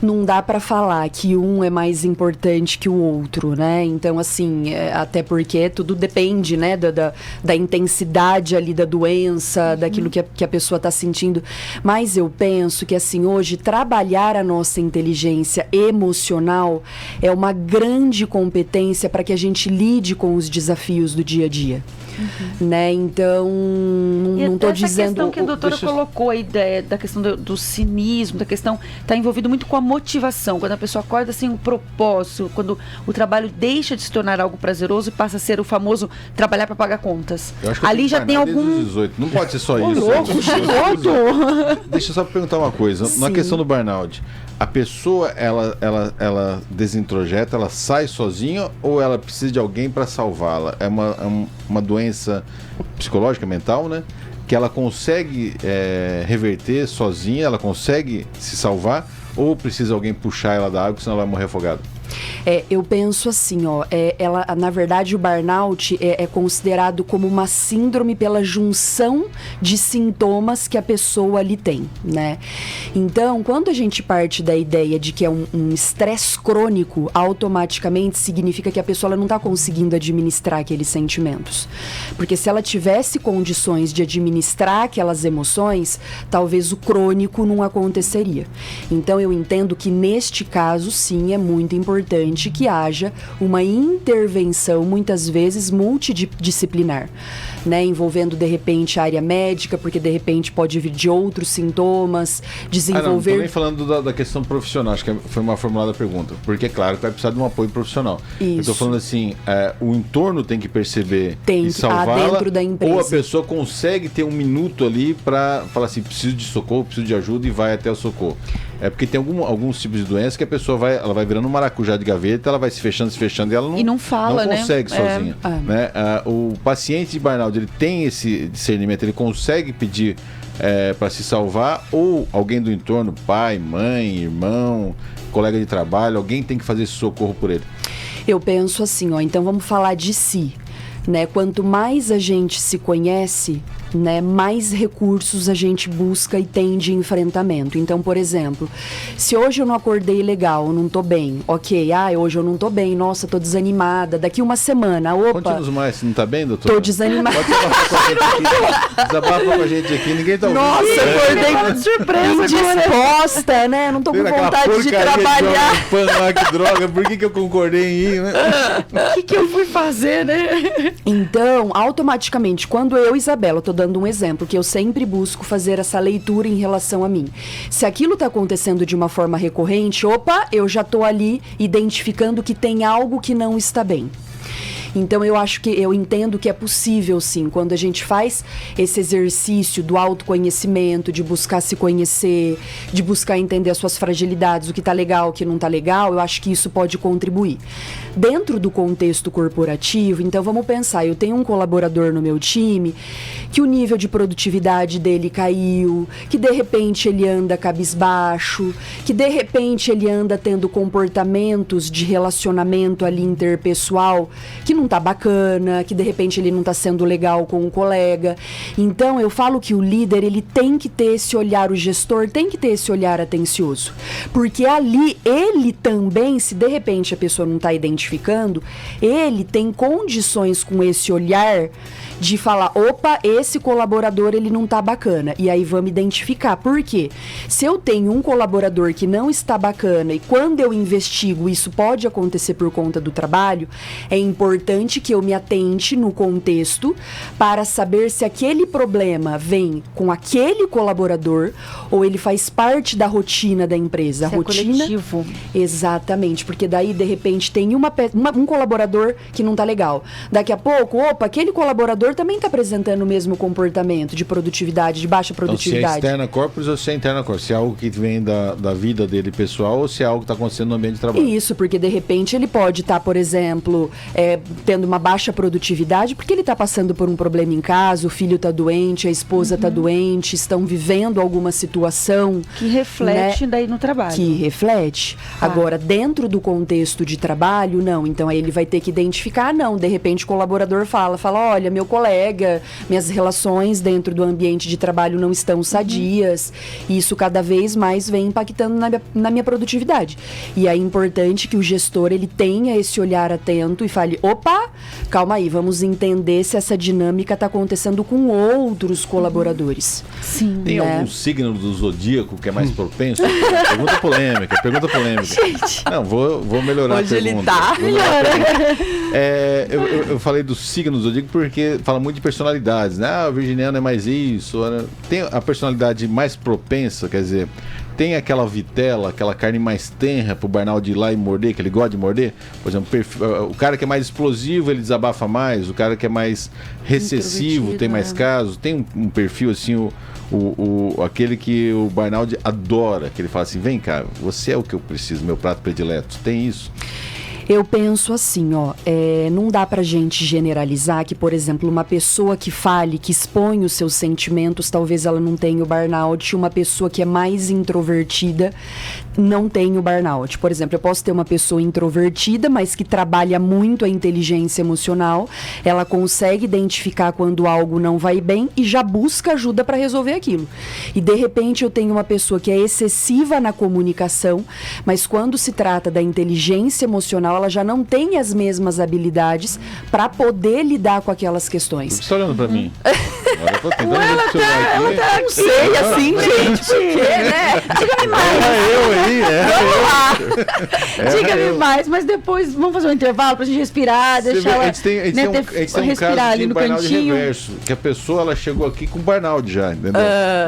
Não dá para falar que um é mais importante que o outro, né? Então, assim, até porque tudo depende, né, da intensidade ali da doença, daquilo que a pessoa está sentindo. Mas eu penso que, assim, hoje, trabalhar a nossa inteligência emocional é uma grande competência para que a gente lide com os desafios do dia a dia. Né? Então, não estou dizendo... Essa questão que a doutora colocou aí da questão do cinismo, da questão... Está envolvido muito com a motivação. Quando a pessoa acorda sem um propósito, quando o trabalho deixa de se tornar algo prazeroso e passa a ser o famoso trabalhar para pagar contas. Ali já tem algum... 18. Não pode ser só isso. Louco, Deixa eu só perguntar uma coisa. Sim. Na questão do burnout, a pessoa, ela desintrojeta, ela sai sozinha ou ela precisa de alguém para salvá-la? É uma doença psicológica, mental, né? Que ela consegue reverter sozinha, ela consegue se salvar ou precisa alguém puxar ela da água, senão ela vai morrer afogada? Eu penso assim, ela, na verdade, o burnout é considerado como uma síndrome pela junção de sintomas que a pessoa ali tem, né? Então, quando a gente parte da ideia de que é um estresse crônico, automaticamente significa que a pessoa ela não está conseguindo administrar aqueles sentimentos. Porque se ela tivesse condições de administrar aquelas emoções, talvez o crônico não aconteceria. Então, eu entendo que neste caso, sim, é muito importante que haja uma intervenção, muitas vezes multidisciplinar, né? Envolvendo, de repente, a área médica, porque, de repente, pode vir de outros sintomas, desenvolver... não tô nem falando da questão profissional, acho que foi uma formulada pergunta, porque é claro que vai precisar de um apoio profissional. Isso. Eu tô falando assim, o entorno tem que perceber e salvá-la, dentro da empresa. ou a pessoa consegue ter um minuto ali para falar assim, preciso de socorro, preciso de ajuda e vai até o socorro. É porque tem alguns tipos de doença que a pessoa ela vai virando um maracujá de gaveta, ela vai se fechando e ela não fala, não consegue, né? sozinha. Né? O paciente de burnout, ele tem esse discernimento, ele consegue pedir para se salvar, ou alguém do entorno, pai, mãe, irmão, colega de trabalho, alguém tem que fazer esse socorro por ele. Eu penso assim, então vamos falar de si, né? Quanto mais a gente se conhece, né, mais recursos a gente busca e tem de enfrentamento. Então, por exemplo, se hoje eu não acordei legal, não tô bem, ok, hoje eu não tô bem, nossa, tô desanimada, daqui uma semana, Conte-nos mais, você não tá bem, doutor? Tô desanimada. Pode desabafar com a gente aqui, desabafa com a gente aqui, ninguém tá ouvindo. Nossa, acordei de surpresa, disposta, né, não tô com vontade de trabalhar. Que droga, por que eu concordei em ir, né? O que eu fui fazer, né? Então, automaticamente, quando eu, Isabela, tô dando um exemplo, que eu sempre busco fazer essa leitura em relação a mim. Se aquilo tá acontecendo de uma forma recorrente, eu já tô ali identificando que tem algo que não está bem. Então eu entendo que é possível, sim, quando a gente faz esse exercício do autoconhecimento, de buscar se conhecer, de buscar entender as suas fragilidades, o que tá legal, o que não tá legal, eu acho que isso pode contribuir. Dentro do contexto corporativo, então vamos pensar, eu tenho um colaborador no meu time que o nível de produtividade dele caiu, que de repente ele anda cabisbaixo, que de repente ele anda tendo comportamentos de relacionamento ali interpessoal que não tá bacana, que de repente ele não tá sendo legal com o colega. Então eu falo que o líder, ele tem que ter esse olhar, o gestor tem que ter esse olhar atencioso, porque ali ele também, se de repente a pessoa não tá identificando, ele tem condições com esse olhar de falar, esse colaborador ele não tá bacana, e aí vamos identificar. Por quê? Se eu tenho um colaborador que não está bacana e quando eu investigo isso pode acontecer por conta do trabalho, é importante que eu me atente no contexto para saber se aquele problema vem com aquele colaborador ou ele faz parte da rotina da empresa. Isso a rotina, coletivo. Exatamente, porque daí de repente tem um colaborador que não tá legal. Daqui a pouco, aquele colaborador também está apresentando o mesmo comportamento de produtividade, de baixa produtividade. Então, se é externa corporis ou se é interna corporis, se é algo que vem da vida dele pessoal ou se é algo que está acontecendo no ambiente de trabalho. Isso, porque de repente ele pode estar, por exemplo, tendo uma baixa produtividade porque ele está passando por um problema em casa, o filho está doente, a esposa está doente, estão vivendo alguma situação que reflete, né, daí no trabalho. Que reflete. Agora, dentro do contexto de trabalho, não. Então aí ele vai ter que identificar, de repente o colaborador fala, olha, meu colega, minhas relações dentro do ambiente de trabalho não estão sadias, e isso cada vez mais vem impactando na minha produtividade. E é importante que o gestor, ele tenha esse olhar atento e fale, calma aí, vamos entender se essa dinâmica está acontecendo com outros colaboradores. Sim. Tem algum signo do zodíaco que é mais propenso? Pergunta polêmica. Gente. Não, vou melhorar hoje a pergunta. Ele tá. Eu falei do signo do zodíaco porque fala muito de personalidades, né? O virginiano é mais isso. Tem a personalidade mais propensa, quer dizer, tem aquela vitela, aquela carne mais tenra pro burnout ir lá e morder, que ele gosta de morder. Por exemplo, o cara que é mais explosivo, ele desabafa mais. O cara que é mais recessivo, tem mais casos. Tem um perfil assim, aquele que o burnout adora, que ele fala assim, vem cá, você é o que eu preciso, meu prato predileto. Tem isso? Eu penso assim, não dá pra gente generalizar que, por exemplo, uma pessoa que fale, que expõe os seus sentimentos, talvez ela não tenha o burnout, uma pessoa que é mais introvertida não tem o burnout. Por exemplo, eu posso ter uma pessoa introvertida, mas que trabalha muito a inteligência emocional, ela consegue identificar quando algo não vai bem e já busca ajuda para resolver aquilo. E de repente eu tenho uma pessoa que é excessiva na comunicação, mas quando se trata da inteligência emocional, ela já não tem as mesmas habilidades para poder lidar com aquelas questões. Você está olhando para mim? Agora eu tô tentando ver o celular aqui. Não sei, assim, gente, por quê, né? Diga-me mais. Vamos lá. Diga-me mais, mas depois vamos fazer um intervalo pra gente respirar, deixar ela respirar ali no cantinho. Reverso, que a pessoa ela chegou aqui com burnout já, entendeu?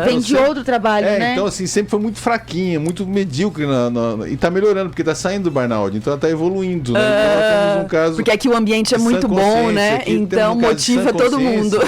Vem de outro trabalho, né? Então assim, sempre foi muito fraquinha, muito medíocre e tá melhorando, porque tá saindo do burnout, então ela tá evoluindo, né? Então nós temos um caso. Porque aqui o ambiente é muito bom, né? Então motiva todo mundo.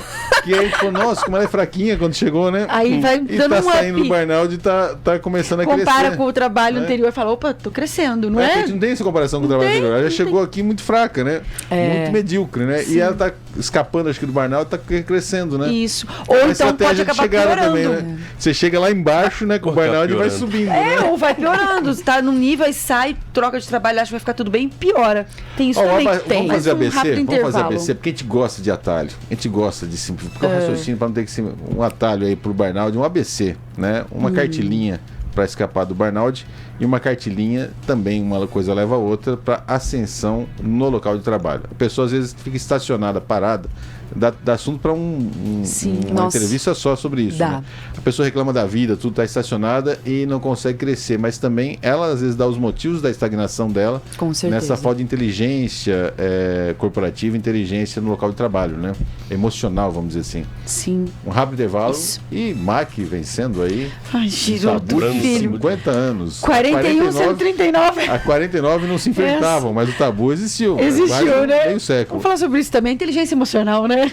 Que aí falou, nossa, como ela é fraquinha quando chegou, né? Aí vai dando tá um saindo up. do burnout e tá começando a crescer. Compara com o trabalho anterior e fala, opa, tô crescendo, não é? A gente não tem essa comparação com o trabalho anterior. Ela já chegou aqui muito fraca, né? Muito medíocre, né? Sim. E ela tá escapando, acho que, do burnout, tá crescendo, né? Isso. Ou então pode acabar piorando. Também, né? Você chega lá embaixo, né, com o burnout e vai subindo. Né? Ou vai piorando. Você tá num nível e sai, troca de trabalho, acha que vai ficar tudo bem, piora. Tem isso também. Vamos fazer ABC? Vamos fazer ABC, porque a gente gosta de atalho. A gente gosta de simplificar o raciocínio para não ter que ser um atalho aí pro burnout, um ABC, né? Uma cartilinha para escapar do burnout e uma cartilinha também, uma coisa leva a outra, para ascensão no local de trabalho. A pessoa às vezes fica estacionada, parada, dá assunto para uma entrevista só sobre isso. Né? A pessoa reclama da vida, tudo está estacionada e não consegue crescer, mas também ela às vezes dá os motivos da estagnação dela nessa falta de inteligência corporativa, inteligência no local de trabalho, né? Emocional, vamos dizer assim. Sim. Um rápido intervalo e MAC vencendo aí. Ai, girou do filho. 50 anos. 41, 139. A 49 não se enfrentavam, mas o tabu existiu. Existiu, né? Meio século. Vamos falar sobre isso também, inteligência emocional, né?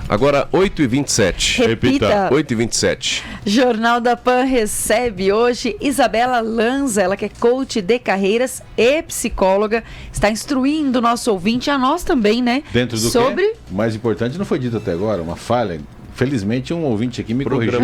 Agora, 8h27. Repita. 8h27. Jornal da Pan recebe hoje Isabela Lanza, ela que é coach de carreiras e psicóloga, está instruindo o nosso ouvinte, a nós também, né? Dentro do sobre... O mais importante não foi dito até agora, uma falha. Felizmente um ouvinte aqui me corrigiu.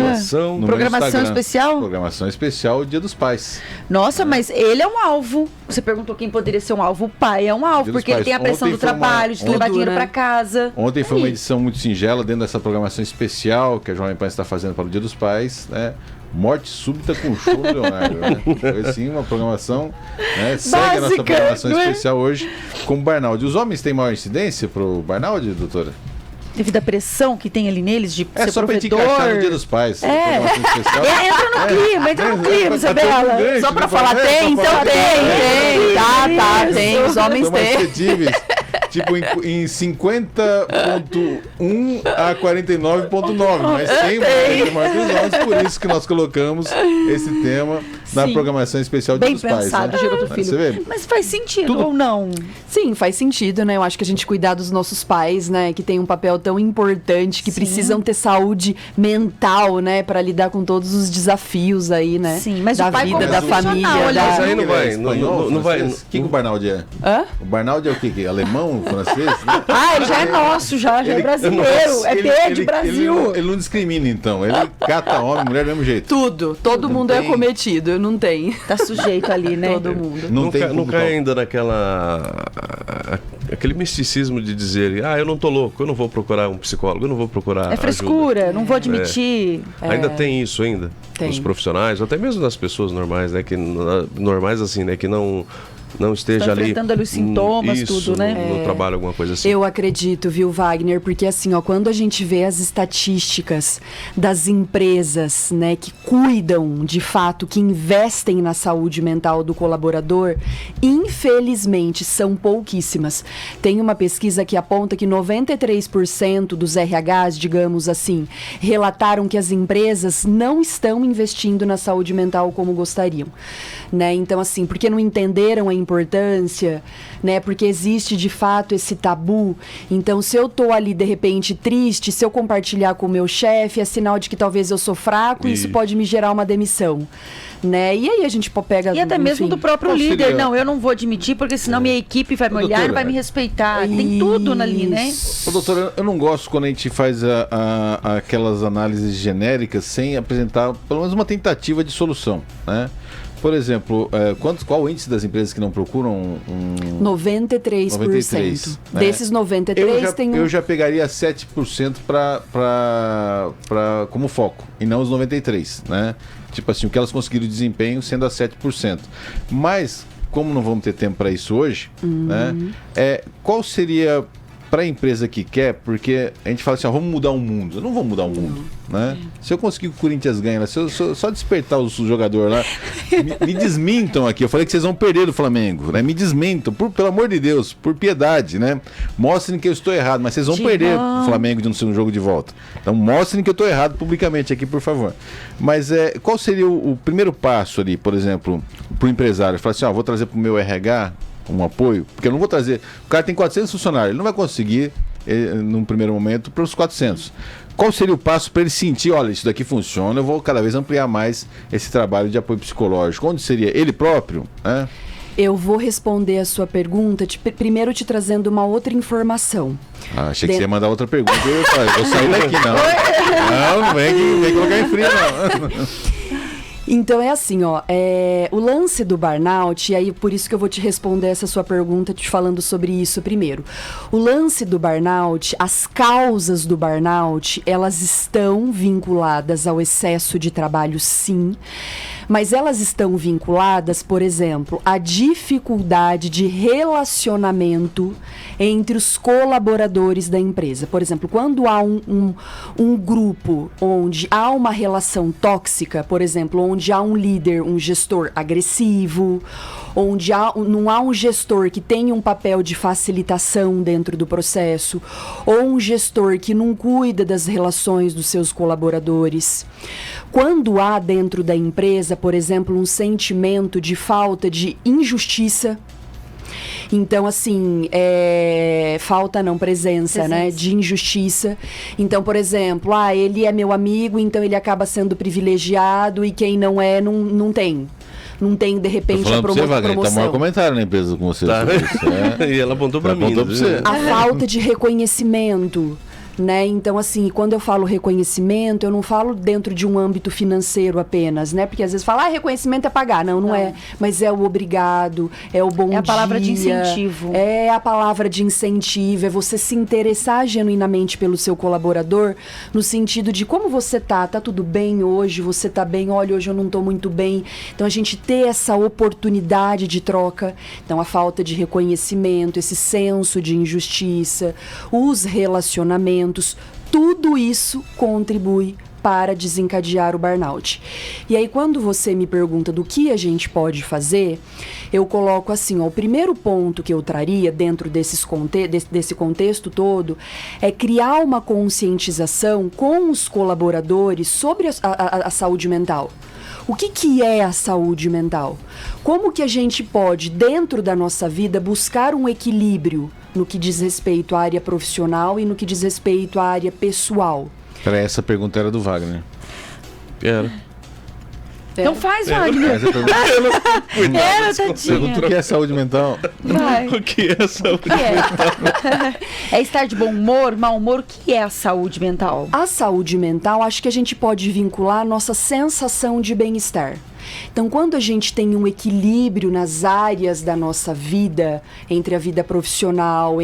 Programação especial? Programação especial Dia dos Pais. Nossa, mas ele é um alvo. Você perguntou quem poderia ser um alvo. O pai é um alvo, porque ele tem a pressão do trabalho, de levar dinheiro para casa. Ontem foi uma edição muito singela dentro dessa programação especial que a Jovem Pan está fazendo para o Dia dos Pais, né? Morte súbita com show, Leonardo. Né? Foi assim uma programação, né? Segue a nossa programação especial hoje com burnout. Os homens têm maior incidência para o burnout, doutora? Devido à pressão que tem ali neles de ser só provedor. Pra te encaixar no Dia dos Pais. Entra no clima, Isabela. Só pra falar, tem, então tem. Tem, os homens têm. Tipo em 50.1 a 49.9, mas tem mais dos homens, por isso que nós colocamos esse tema na programação especial Dia dos Pais. Bem pensado, Geraldo Filho. Mas faz sentido ou não? Sim, faz sentido, né? Eu acho que a gente cuidar dos nossos pais, né? Que tem um papel tão importante, que precisam ter saúde mental, né? Pra lidar com todos os desafios aí, né? Sim, mas da o pai vida, da família. Mas aí não vai. Não vai. O que o burnout é? O burnout é o quê? Alemão? Francês? Né? Ele já é nosso, já é brasileiro. É de Brasil. Ele não discrimina, então. Ele cata homem, mulher do mesmo jeito. Tudo. Todo mundo é cometido. Não tem. Tá sujeito ali, né? Todo mundo. Não cai ainda aquele misticismo de dizer, eu não tô louco, eu não vou procurar um psicólogo, eu não vou procurar frescura, ajuda. Não vou admitir. Ainda tem isso ainda? Tem. Os profissionais, ou até mesmo das pessoas normais, né? Normais assim, né? Que não não esteja ali enfrentando ali os sintomas, tudo, né? No trabalho, alguma coisa assim. Eu acredito, viu, Wagner? Porque assim, ó, quando a gente vê as estatísticas das empresas, né, que cuidam de fato, que investem na saúde mental do colaborador, infelizmente são pouquíssimas. Tem uma pesquisa que aponta que 93% dos RHs, digamos assim, relataram que as empresas não estão investindo na saúde mental como gostariam, né? Então, assim, porque não entenderam a importância, né? Porque existe de fato esse tabu. Então, se eu tô ali de repente triste, se eu compartilhar com o meu chefe, é sinal de que talvez eu sou fraco e isso pode me gerar uma demissão, né? E aí a gente pega... E até mesmo do próprio líder. Não, eu não vou admitir, porque senão minha equipe vai me olhar e vai me respeitar. Tem tudo ali, né? Ô, doutora, eu não gosto quando a gente faz aquelas análises genéricas sem apresentar pelo menos uma tentativa de solução, né? Por exemplo, qual o índice das empresas que não procuram 93%. 93%, né? Desses 93%, eu já pegaria 7% como foco, e não os 93%, né? Tipo assim, o que elas conseguiram de desempenho sendo a 7%. Mas, como não vamos ter tempo para isso hoje, né? Qual seria... para a empresa que quer, porque a gente fala assim, vamos mudar o mundo. Eu não vou mudar o mundo, né? Se eu conseguir que o Corinthians ganhe, se eu só despertar os jogadores lá, me desmintam aqui. Eu falei que vocês vão perder do Flamengo, né? Me desmintam, pelo amor de Deus, por piedade, né? Mostrem que eu estou errado, mas vocês vão perder o Flamengo de um jogo de volta. Então mostrem que eu estou errado publicamente aqui, por favor. Mas qual seria o primeiro passo ali, por exemplo, para o empresário? Falar assim, vou trazer para o meu RH um apoio, porque eu não vou trazer... O cara tem 400 funcionários, ele não vai conseguir, num primeiro momento, para os 400. Qual seria o passo para ele sentir, olha, isso daqui funciona, eu vou cada vez ampliar mais esse trabalho de apoio psicológico? Onde seria? Ele próprio? Eu vou responder a sua pergunta, primeiro te trazendo uma outra informação. Achei que você ia mandar outra pergunta, eu vou sair daqui, não. Não vem colocar em frio, não. Então é assim, o lance do burnout, e aí por isso que eu vou te responder essa sua pergunta, te falando sobre isso primeiro. O lance do burnout, as causas do burnout, elas estão vinculadas ao excesso de trabalho, sim, mas elas estão vinculadas, por exemplo, à dificuldade de relacionamento entre os colaboradores da empresa. Por exemplo, quando há um grupo onde há uma relação tóxica, por exemplo, onde há um líder, um gestor agressivo, onde não há um gestor que tenha um papel de facilitação dentro do processo, ou um gestor que não cuida das relações dos seus colaboradores. Quando há dentro da empresa, por exemplo, um sentimento de falta de injustiça, então, assim, presença, né, de injustiça. Então, por exemplo, ele é meu amigo, então ele acaba sendo privilegiado e quem não é, não tem. Não tem, de repente, a promoção. Tá maior comentário na empresa com você. Tá. E ela apontou pra mim. A falta de reconhecimento, né? Então, assim, quando eu falo reconhecimento, eu não falo dentro de um âmbito financeiro apenas, né? Porque às vezes fala, reconhecimento é pagar. Não é. Mas é o obrigado, é o bom dia. É a palavra de incentivo. É a palavra de incentivo, é você se interessar genuinamente pelo seu colaborador, no sentido de como você tá tudo bem hoje, você tá bem, olha, hoje eu não tô muito bem. Então, a gente ter essa oportunidade de troca. Então, a falta de reconhecimento, esse senso de injustiça, os relacionamentos, tudo isso contribui para desencadear o burnout. E aí, quando você me pergunta do que a gente pode fazer, eu coloco assim, o primeiro ponto que eu traria dentro desse contexto todo é criar uma conscientização com os colaboradores sobre a saúde mental. O que é a saúde mental? Como que a gente pode, dentro da nossa vida, buscar um equilíbrio no que diz respeito à área profissional e no que diz respeito à área pessoal? Essa pergunta era do Wagner. Era. Então faz, Wagner. Pergunta o que é saúde mental. Vai. O que é saúde mental? É estar de bom humor, mau humor? O que é a saúde mental? A saúde mental, acho que a gente pode vincular a nossa sensação de bem-estar. Então, quando a gente tem um equilíbrio nas áreas da nossa vida, entre a vida profissional,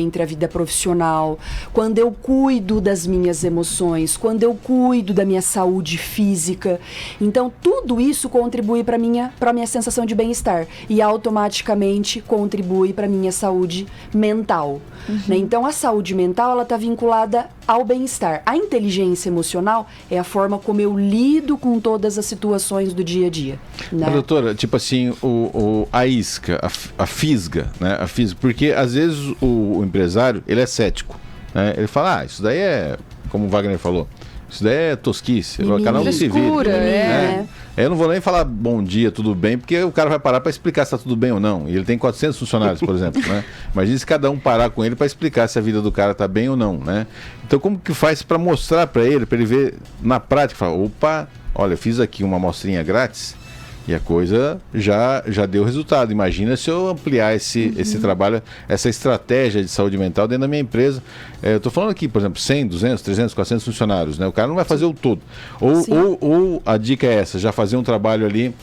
quando eu cuido das minhas emoções, quando eu cuido da minha saúde física, então tudo isso contribui para minha sensação de bem-estar e automaticamente contribui para minha saúde mental. Né? Então, a saúde mental, ela está vinculada ao bem-estar. A inteligência emocional é a forma como eu lido com todas as situações do dia a dia. Né? Mas, doutora, tipo assim, a isca, a fisga, né? A fisga, porque às vezes o empresário, ele é cético, né? Ele fala, isso daí é, como o Wagner falou, isso daí é tosquice, o canal não se vira. Né? Eu não vou nem falar bom dia, tudo bem, porque o cara vai parar para explicar se está tudo bem ou não. E ele tem 400 funcionários, por exemplo, né? Imagina se cada um parar com ele para explicar se a vida do cara está bem ou não, né? Então, como que faz para mostrar para ele ver na prática, falar, opa, olha, eu fiz aqui uma amostrinha grátis e a coisa já deu resultado. Imagina se eu ampliar esse trabalho, essa estratégia de saúde mental dentro da minha empresa. Eu estou falando aqui, por exemplo, 100, 200, 300, 400 funcionários, né? O cara não vai fazer o todo. Ou a dica é essa, já fazer um trabalho ali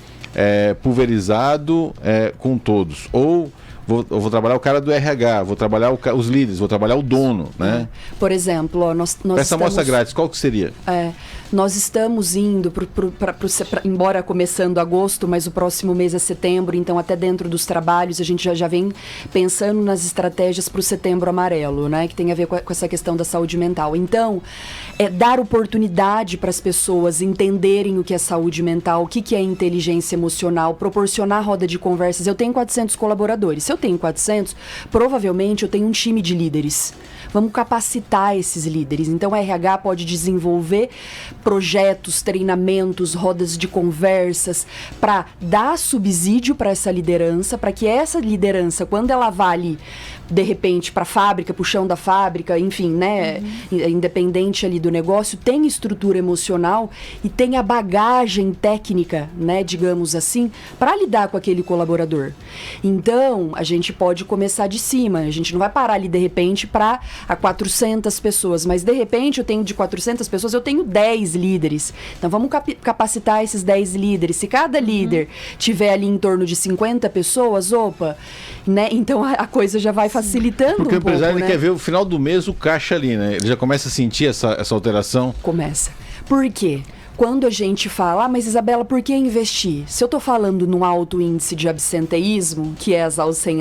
pulverizado com todos. Ou eu vou trabalhar o cara do RH, vou trabalhar os líderes, vou trabalhar o dono, né? Por exemplo, nós essa amostra grátis, qual que seria? Nós estamos indo, embora começando agosto, mas o próximo mês é setembro, então até dentro dos trabalhos a gente já vem pensando nas estratégias para o Setembro Amarelo, né? Que tem a ver com essa questão da saúde mental. Então, dar oportunidade para as pessoas entenderem o que é saúde mental, o que é inteligência emocional, proporcionar roda de conversas. Eu tenho 400 colaboradores. Se eu tenho 400, provavelmente eu tenho um time de líderes. Vamos capacitar esses líderes. Então, a RH pode desenvolver projetos, treinamentos, rodas de conversas para dar subsídio para essa liderança, para que essa liderança, quando ela vá ali, de repente, para a fábrica, para o chão da fábrica, enfim, né, independente ali do negócio, tenha estrutura emocional e tenha bagagem técnica, né, digamos assim, para lidar com aquele colaborador. Então, a gente pode começar de cima, a gente não vai parar ali, de repente, para 400 pessoas, mas de repente eu tenho de 400 pessoas, eu tenho 10 líderes. Então, vamos capacitar esses 10 líderes. Se cada líder tiver ali em torno de 50 pessoas, né, então a coisa já vai facilitando porque um pouco, o empresário né? Ele quer ver o final do mês o caixa ali, né? Ele já começa a sentir essa alteração. Começa. Por quê? Quando a gente fala, mas Isabela, por que investir? Se eu tô falando num alto índice de absenteísmo, que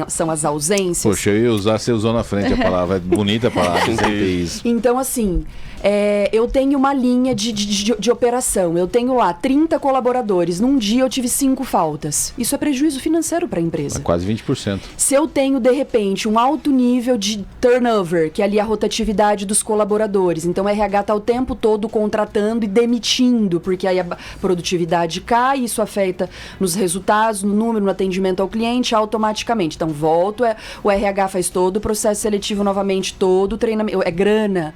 são as ausências... Poxa, eu ia usar, você usou na frente a palavra, é bonita a palavra, absenteísmo. Então, assim, eu tenho uma linha de operação, eu tenho lá 30 colaboradores, num dia eu tive 5 faltas. Isso é prejuízo financeiro para a empresa. É quase 20%. Se eu tenho, de repente, um alto nível de turnover, que é ali a rotatividade dos colaboradores, então o RH está o tempo todo contratando e demitindo, porque aí a produtividade cai, isso afeta nos resultados, no número, no atendimento ao cliente, automaticamente. Então, o RH faz todo o processo seletivo novamente, todo o treinamento, é grana,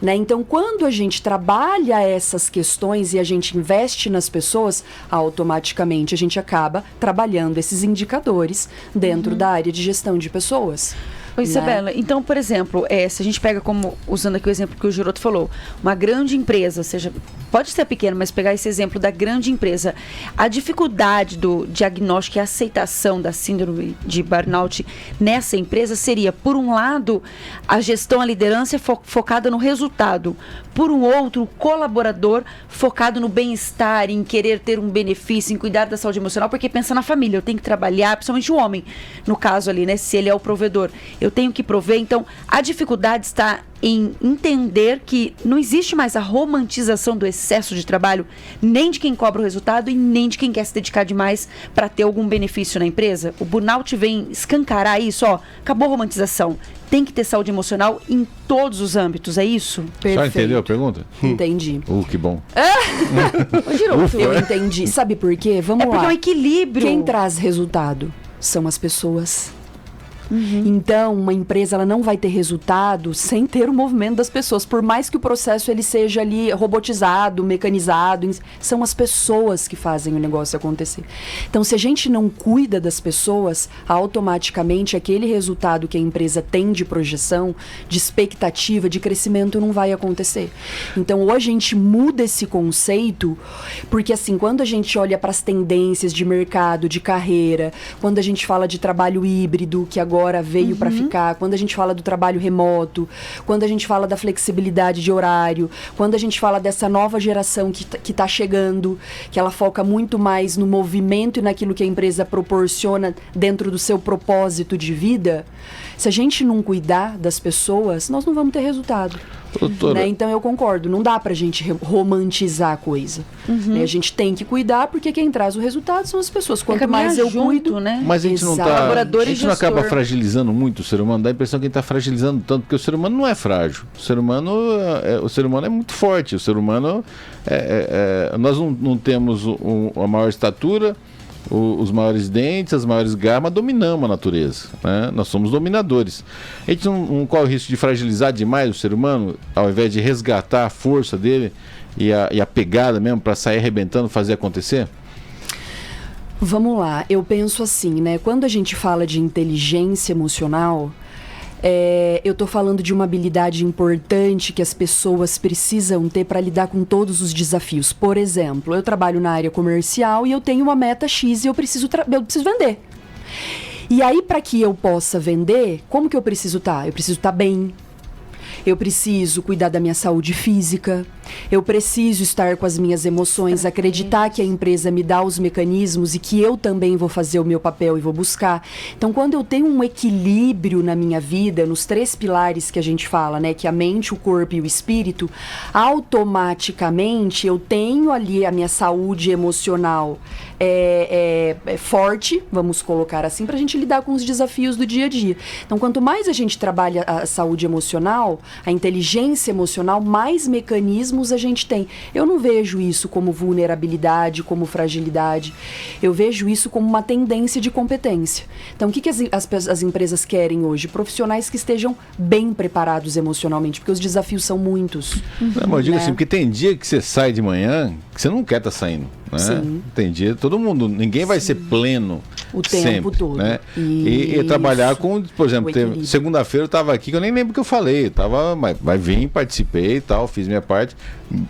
né? Então, quando a gente trabalha essas questões e a gente investe nas pessoas, automaticamente a gente acaba trabalhando esses indicadores dentro da área de gestão de pessoas. Oi, Isabela, então, por exemplo, se a gente pega usando aqui o exemplo que o Giroto falou, uma grande empresa, pode ser pequena, mas pegar esse exemplo da grande empresa, a dificuldade do diagnóstico e aceitação da síndrome de burnout nessa empresa seria, por um lado, a gestão, a liderança focada no resultado, por um outro, o colaborador focado no bem-estar, em querer ter um benefício, em cuidar da saúde emocional, porque pensa na família, eu tenho que trabalhar, principalmente o homem, no caso ali, né, se ele é o provedor, eu tenho que prover. Então, a dificuldade está em entender que não existe mais a romantização do excesso de trabalho, nem de quem cobra o resultado e nem de quem quer se dedicar demais para ter algum benefício na empresa. O burnout vem escancarar isso, acabou a romantização. Tem que ter saúde emocional em todos os âmbitos, é isso? Perfeito. Só entendeu a pergunta? Entendi. Que bom. Eu entendi. Sabe por quê? Vamos lá. É porque é um equilíbrio. Quem traz resultado são as pessoas. Então, uma empresa ela não vai ter resultado sem ter o movimento das pessoas. Por mais que o processo ele seja ali robotizado, mecanizado, são as pessoas que fazem o negócio acontecer. Então, se a gente não cuida das pessoas, automaticamente aquele resultado que a empresa tem de projeção, de expectativa, de crescimento não vai acontecer. Então, hoje a gente muda esse conceito, porque assim, quando a gente olha para as tendências de mercado, de carreira, quando a gente fala de trabalho híbrido, que agora veio para ficar, quando a gente fala do trabalho remoto, quando a gente fala da flexibilidade de horário, quando a gente fala dessa nova geração que tá chegando, que ela foca muito mais no movimento e naquilo que a empresa proporciona dentro do seu propósito de vida, se a gente não cuidar das pessoas, nós não vamos ter resultado. Né? Então eu concordo, não dá pra gente romantizar a coisa. Né? A gente tem que cuidar, porque quem traz o resultado são as pessoas. Quanto mais eu cuido, né? Mas a gente não acaba fragilizando muito o ser humano. Dá a impressão que a gente está fragilizando tanto, porque o ser humano não é frágil. O ser humano é muito forte. O ser humano nós não temos a maior estatura, os maiores dentes, as maiores garras, mas dominamos a natureza, né? Nós somos dominadores. A gente não corre o risco de fragilizar demais o ser humano, ao invés de resgatar a força dele e a pegada mesmo para sair arrebentando, fazer acontecer? Vamos lá, eu penso assim, né? Quando a gente fala de inteligência emocional, eu tô falando de uma habilidade importante que as pessoas precisam ter para lidar com todos os desafios. Por exemplo, eu trabalho na área comercial e eu tenho uma meta X e eu preciso vender. E aí, para que eu possa vender, como que eu preciso estar? Eu preciso estar bem. Eu preciso cuidar da minha saúde física, eu preciso estar com as minhas emoções, acreditar que a empresa me dá os mecanismos e que eu também vou fazer o meu papel e vou buscar. Então, quando eu tenho um equilíbrio na minha vida, nos 3 pilares que a gente fala, né, que é a mente, o corpo e o espírito, automaticamente eu tenho ali a minha saúde emocional forte, vamos colocar assim, para a gente lidar com os desafios do dia a dia. Então, quanto mais a gente trabalha a saúde emocional, a inteligência emocional, mais mecanismos a gente tem. Eu não vejo isso como vulnerabilidade, como fragilidade. Eu vejo isso como uma tendência de competência. Então, o que as empresas querem hoje? Profissionais que estejam bem preparados emocionalmente, porque os desafios são muitos. Não, mas eu digo assim, porque tem dia que você sai de manhã que você não quer estar saindo. Né? Sim. Tem dia, todo mundo, ninguém vai ser pleno o tempo sempre, todo. Né? E trabalhar com, por exemplo, segunda-feira eu estava aqui, que eu nem lembro o que eu falei, vai vir, participei e tal, fiz minha parte,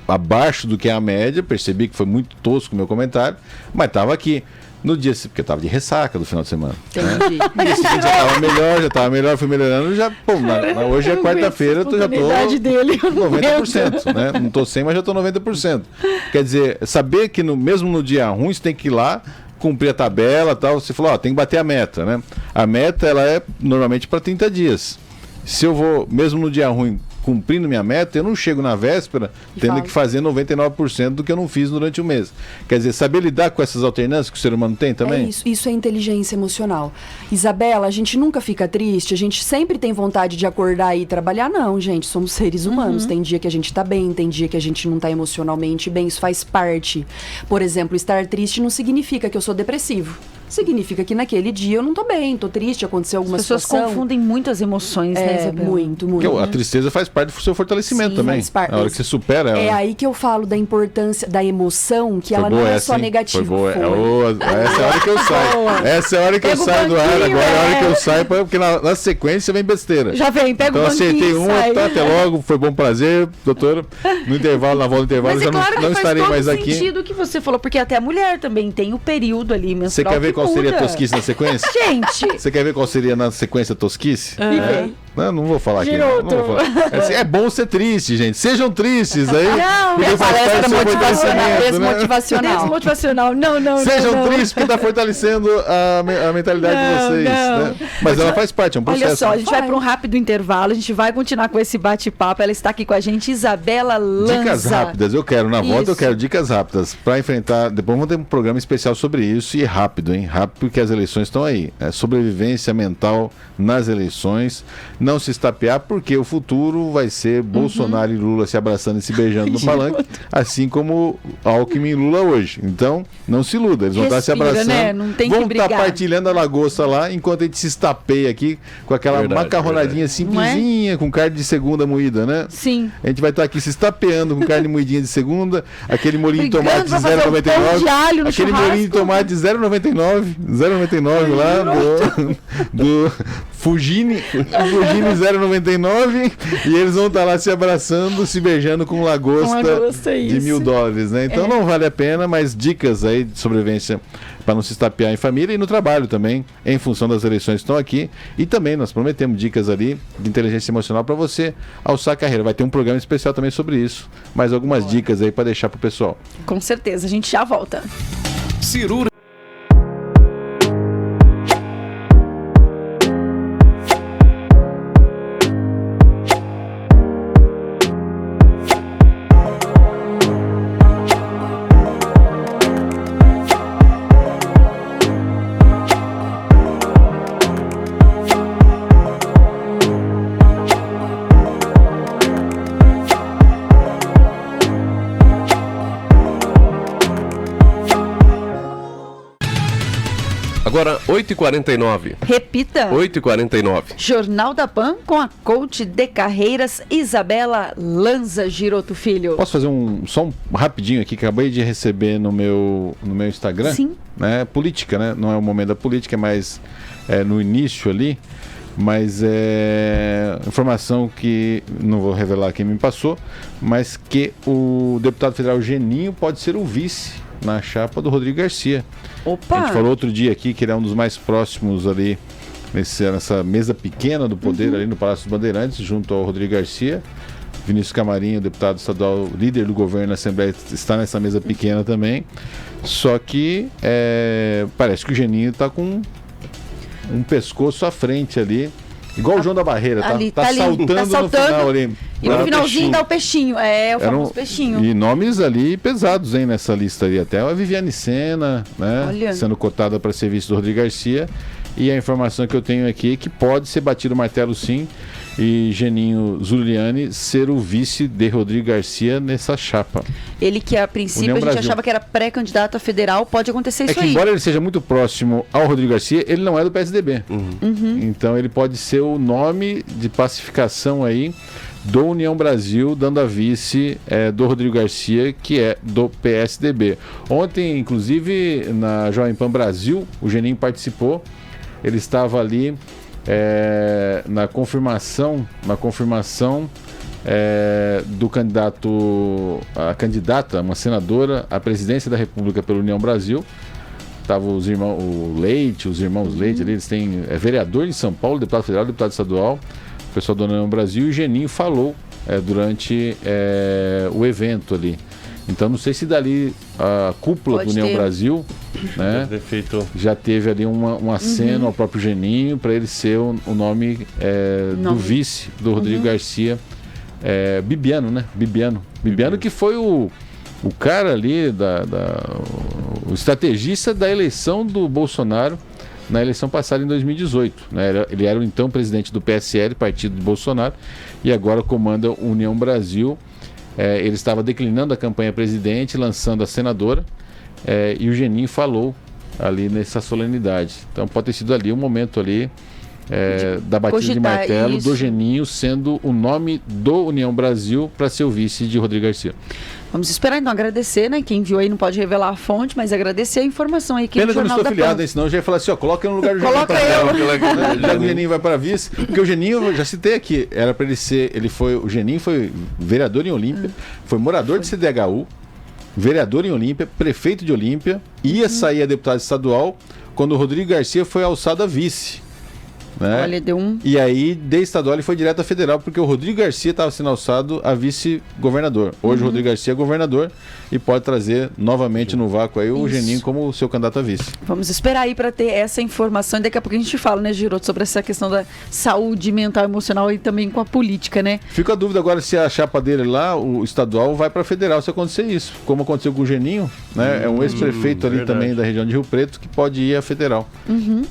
abaixo do que é a média, percebi que foi muito tosco o meu comentário, mas estava aqui. No dia, porque eu estava de ressaca do final de semana. Entendi. No dia seguinte já estava melhor, fui melhorando, hoje é quarta-feira, eu já estou 90%, né? Não estou 100%, mas já estou 90%. Quer dizer, saber que mesmo no dia ruim, você tem que ir lá, cumprir a tabela e tal. Você falou, tem que bater a meta, né? A meta, ela é normalmente para 30 dias. Se eu vou, mesmo no dia ruim, cumprindo minha meta, eu não chego na véspera tendo que fazer 99% do que eu não fiz durante o mês. Quer dizer, saber lidar com essas alternâncias que o ser humano tem também? Isso é inteligência emocional. Isabela, a gente nunca fica triste, a gente sempre tem vontade de acordar e trabalhar. Não, gente, somos seres humanos. Tem dia que a gente tá bem, tem dia que a gente não tá emocionalmente bem, isso faz parte. Por exemplo, estar triste não significa que eu sou depressivo. Significa que naquele dia eu não tô bem, tô triste, aconteceu alguma situação. As pessoas confundem muito as emoções, né, Isabela? Muito. Porque a tristeza faz parte do seu fortalecimento. Sim, também. Faz parte. Na hora que você supera ela. É aí que eu falo da importância da emoção, que ela não é só negativa. Essa é a hora que eu saio. Essa é a hora que eu saio do ar, agora é a hora que eu saio, porque na sequência vem besteira. Já vem, pega então, o banquinho. Então acertei uma, até logo, foi bom prazer, doutora. No intervalo, na volta do intervalo, já não estarei mais aqui. Mas é sentido que você falou, porque até a mulher também tem o período ali menstrual. Você quer ver qual seria a tosquice na sequência? Gente! Você quer ver qual seria na sequência a tosquice? Não vou falar aqui. Não vou falar. É bom ser triste, gente. Sejam tristes aí. Não, é palestra desmotivacional. Não. Sejam tristes porque está fortalecendo a mentalidade de vocês. Né? Mas ela faz parte, é um processo. Olha só, a gente vai para um rápido intervalo, a gente vai continuar com esse bate-papo. Ela está aqui com a gente, Isabela Lanza. Dicas rápidas, volta eu quero dicas rápidas para enfrentar. Depois vamos ter um programa especial sobre isso e rápido, hein? Rápido porque as eleições estão aí. É sobrevivência mental nas eleições. não se estapear, porque o futuro vai ser Bolsonaro e Lula se abraçando e se beijando no palanque, assim como Alckmin e Lula hoje. Então, não se iluda, eles vão estar se abraçando, né? Não tem vão que estar brigar. partilhando a lagosta lá, enquanto a gente se estapeia aqui com aquela macarronadinha simplesinha, com carne de segunda moída, né? Sim. A gente vai estar aqui se estapeando com carne moidinha de segunda, aquele molhinho de tomate de Brigando pra fazer um pão de alho 0,99, no aquele churrasco. molhinho de tomate de 0,99 lá do Fugini 0,99, e eles vão estar lá se abraçando, se beijando com lagosta de $1.000, né? Então não vale a pena, mas dicas aí de sobrevivência para não se estapear em família e no trabalho também, em função das eleições que estão aqui. E também nós prometemos dicas ali de inteligência emocional para você alçar a carreira. Vai ter um programa especial também sobre isso, mas algumas dicas aí para deixar pro pessoal. Com certeza, a gente já volta. Cirúrgica. Agora, 8h49. Repita. 8h49. Jornal da Pan com a coach de carreiras Isabela Lanza Giroto Filho. Posso fazer só um rapidinho aqui, que acabei de receber no meu Instagram? Sim. Né? Política, né? Não é o momento da política, é mais no início ali. Mas é informação que não vou revelar quem me passou, mas que o deputado federal Geninho pode ser o vice na chapa do Rodrigo Garcia. Opa! A gente falou outro dia aqui que ele é um dos mais próximos ali nessa mesa pequena do poder ali no Palácio dos Bandeirantes, junto ao Rodrigo Garcia. Vinícius Camarinho, deputado estadual, líder do governo na Assembleia, está nessa mesa pequena também. Só que parece que o Geninho está com um pescoço à frente ali, igual o João da Barreira, tá saltando no final ali. E no finalzinho dá o peixinho, o famoso peixinho. E nomes ali pesados, hein, nessa lista ali. Até a Viviane Sena, né, Olha, sendo cotada para serviço do Rodrigo Garcia. E a informação que eu tenho aqui é que pode ser batido o martelo sim, e Geninho Zuliani ser o vice de Rodrigo Garcia nessa chapa. Ele que a princípio União a gente Brasil. achava que era pré-candidato a federal, pode acontecer isso É que aí. embora ele seja muito próximo ao Rodrigo Garcia, ele não é do PSDB. Então ele pode ser o nome de pacificação aí do União Brasil, dando a vice do Rodrigo Garcia, que é do PSDB. Ontem, inclusive, na Jovem Pan Brasil, o Geninho participou. Ele estava ali na confirmação do candidato, a candidata, uma senadora à presidência da República pela União Brasil. Estavam os irmãos, os irmãos Leite ali, eles têm vereador de São Paulo, deputado federal, deputado estadual, o pessoal da União Brasil, e o Geninho falou durante o evento ali. Então não sei se dali a cúpula do União Brasil, né, já teve ali um aceno ao próprio Geninho para ele ser o nome do vice do Rodrigo Garcia, Bibiano, né? Bibiano que foi o cara ali, o estrategista da eleição do Bolsonaro na eleição passada em 2018. Né? Ele era o então presidente do PSL, partido de Bolsonaro, e agora comanda a União Brasil. Ele estava declinando a campanha presidente, lançando a senadora, e o Geninho falou ali nessa solenidade. Então pode ter sido ali um momento ali da batida de martelo do Geninho sendo o nome do União Brasil para ser o vice de Rodrigo Garcia. Vamos esperar então, agradecer, né? Quem viu aí não pode revelar a fonte, mas agradecer a informação aí que Pena que eu não Jornal estou da afiliado, Pan. hein? Senão eu já ia falar assim, coloca ele no lugar do Geninho. Coloca eu. Já que o Geninho vai para vice, porque o Geninho, eu já citei aqui, era para ele ser, o Geninho foi vereador em Olímpia, foi morador de CDHU, vereador em Olímpia, prefeito de Olímpia, ia sair a deputado estadual quando o Rodrigo Garcia foi alçado a vice. Né? Olha, deu E aí, de estadual, ele foi direto a federal, porque o Rodrigo Garcia estava sendo alçado a vice-governador. Hoje o Rodrigo Garcia é governador e pode trazer novamente no vácuo aí o Geninho como seu candidato a vice. Vamos esperar aí para ter essa informação e daqui a pouco a gente fala, né, Giroto, sobre essa questão da saúde mental e emocional e também com a política, né? Fica a dúvida agora se a chapa dele lá, o estadual, vai para federal se acontecer isso. Como aconteceu com o Geninho, né? É um ex-prefeito ali também da região de Rio Preto que pode ir a federal.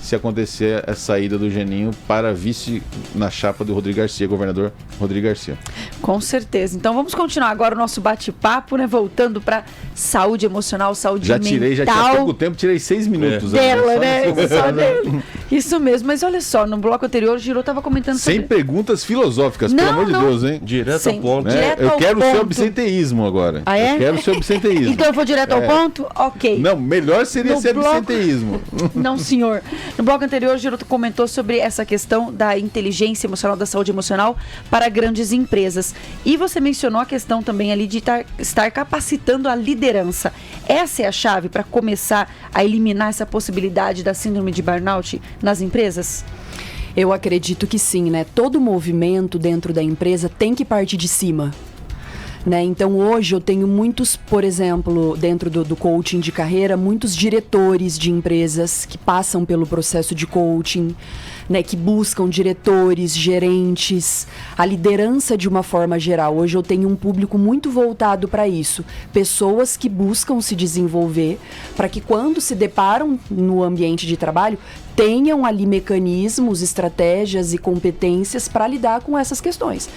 Se acontecer a saída do Geninho Marinho para vice na chapa do Rodrigo Garcia, governador Rodrigo Garcia. Com certeza. Então vamos continuar agora o nosso bate-papo, né? Voltando para saúde emocional, saúde mental. Já tinha pouco tempo, tirei 6 minutos. Dela, né? Só dele. Isso mesmo. Mas olha só, no bloco anterior, o Giro estava comentando Sem sobre... perguntas filosóficas, pelo amor de Deus, hein? Direto ao ponto. Direto Eu ao quero ponto. ser absenteísmo agora. Ah, é? Eu quero ser absenteísmo. Então eu vou direto ao ponto? Ok. Não, melhor seria No ser bloco- absenteísmo. Não, senhor. No bloco anterior, o Giro comentou sobre essa questão da inteligência emocional, da saúde emocional para grandes empresas. E você mencionou a questão também ali de estar capacitando a liderança. Essa é a chave para começar a eliminar essa possibilidade da síndrome de burnout nas empresas? Eu acredito que sim, né? Todo movimento dentro da empresa tem que partir de cima. Né? Então hoje eu tenho muitos, por exemplo, dentro do coaching de carreira, muitos diretores de empresas que passam pelo processo de coaching, né? Que buscam diretores, gerentes, a liderança de uma forma geral. Hoje eu tenho um público muito voltado para isso. Pessoas que buscam se desenvolver para que quando se deparam no ambiente de trabalho, tenham ali mecanismos, estratégias e competências para lidar com essas questões.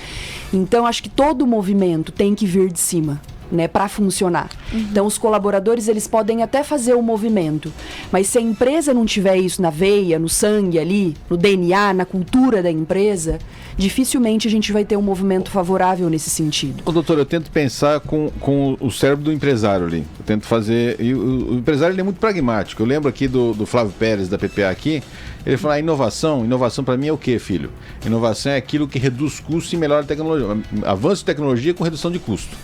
Então, acho que todo movimento tem que vir de cima, né, para funcionar. Então, os colaboradores, eles podem até fazer o movimento, mas se a empresa não tiver isso na veia, no sangue ali, no DNA, na cultura da empresa, dificilmente a gente vai ter um movimento favorável nesse sentido. Ô, doutor, eu tento pensar com o cérebro do empresário ali. Eu tento fazer... E o empresário ele é muito pragmático. Eu lembro aqui do Flávio Pérez, da PPA aqui, ele falou, inovação para mim é o quê, filho? Inovação é aquilo que reduz custo e melhora a tecnologia. Avanço de tecnologia com redução de custo.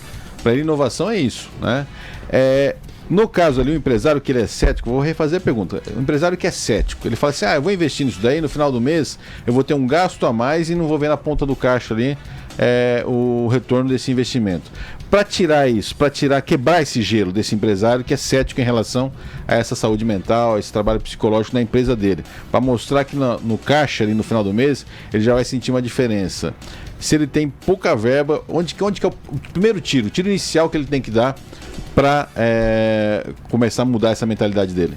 Para ele, inovação é isso, né? No caso ali, o empresário que ele é cético, vou refazer a pergunta. O empresário que é cético, ele fala assim, eu vou investir nisso daí, no final do mês eu vou ter um gasto a mais e não vou ver na ponta do caixa ali o retorno desse investimento. Para tirar isso, quebrar esse gelo desse empresário que é cético em relação a essa saúde mental, a esse trabalho psicológico na empresa dele, para mostrar que no caixa ali no final do mês, ele já vai sentir uma diferença. Se ele tem pouca verba, onde que é o primeiro tiro inicial que ele tem que dar para começar a mudar essa mentalidade dele?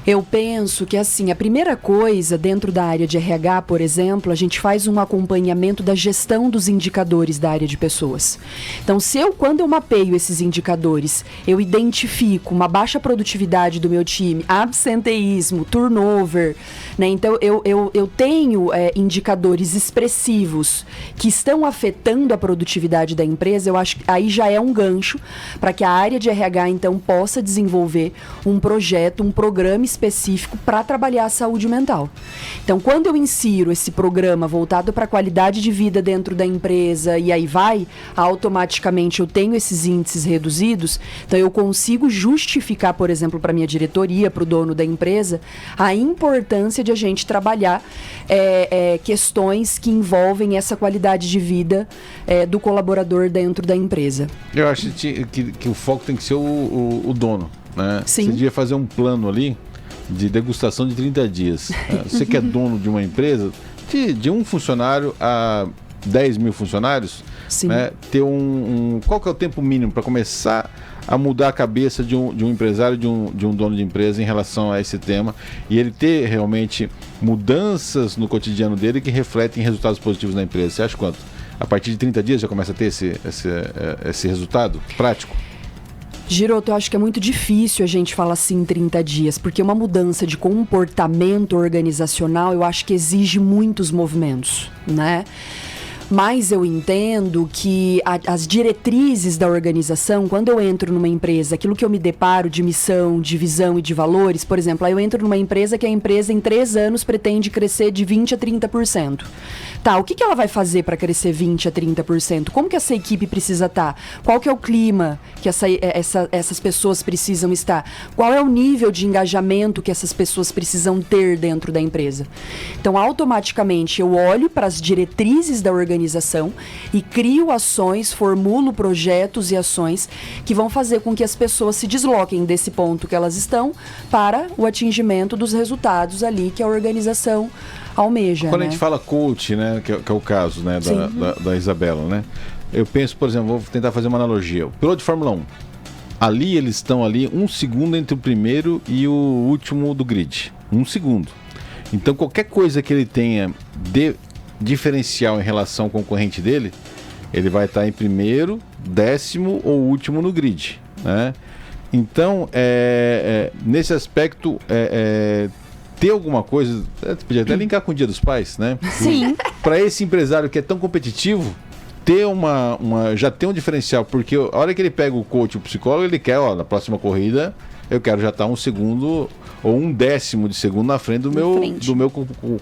Eu penso que, assim, a primeira coisa dentro da área de RH, por exemplo, a gente faz um acompanhamento da gestão dos indicadores da área de pessoas. Então, quando eu mapeio esses indicadores, eu identifico uma baixa produtividade do meu time, absenteísmo, turnover, né? Então, eu tenho indicadores expressivos que estão afetando a produtividade da empresa, eu acho que aí já é um gancho para que a área de RH, então, possa desenvolver um projeto, um programa específico para trabalhar a saúde mental. Então, quando eu insiro esse programa voltado para a qualidade de vida dentro da empresa e aí automaticamente eu tenho esses índices reduzidos, então eu consigo justificar, por exemplo, para a minha diretoria, para o dono da empresa, a importância de a gente trabalhar questões que envolvem essa qualidade de vida do colaborador dentro da empresa. Eu acho que o foco tem que ser o dono, né? Sim. Você devia fazer um plano ali de degustação de 30 dias. Você que é dono de uma empresa, de um funcionário a 10 mil funcionários, né, ter qual que é o tempo mínimo para começar a mudar a cabeça de um empresário, de um dono de empresa em relação a esse tema, e ele ter realmente mudanças no cotidiano dele que refletem resultados positivos na empresa. Você acha quanto? A partir de 30 dias já começa a ter esse resultado prático? Giroto, eu acho que é muito difícil a gente falar assim em 30 dias, porque uma mudança de comportamento organizacional eu acho que exige muitos movimentos, né? Mas eu entendo que as diretrizes da organização, quando eu entro numa empresa, aquilo que eu me deparo de missão, de visão e de valores, por exemplo, aí eu entro numa empresa que a empresa em 3 anos pretende crescer de 20% a 30%. Tá, o que ela vai fazer para crescer 20% a 30%? Como que essa equipe precisa estar? Qual que é o clima que essas pessoas precisam estar? Qual é o nível de engajamento que essas pessoas precisam ter dentro da empresa? Então, automaticamente, eu olho para as diretrizes da organização e crio ações, formulo projetos e ações que vão fazer com que as pessoas se desloquem desse ponto que elas estão para o atingimento dos resultados ali que a organização almeja. Quando né? a gente fala coach, né, que é o caso, né, da Isabela, né? Eu penso, por exemplo, vou tentar fazer uma analogia. O piloto de Fórmula 1, ali eles estão ali 1 segundo entre o primeiro e o último do grid. 1 segundo. Então, qualquer coisa que ele tenha de diferencial em relação ao concorrente dele, ele vai estar em primeiro, 10º ou último no grid, né? Então, nesse aspecto, ter alguma coisa, podia até linkar com o Dia dos Pais, né? Sim. Para esse empresário que é tão competitivo, ter já tem um diferencial, porque a hora que ele pega o coach, o psicólogo, ele quer, na próxima corrida, eu quero já estar 1 segundo ou 1/10 de segundo na frente do meu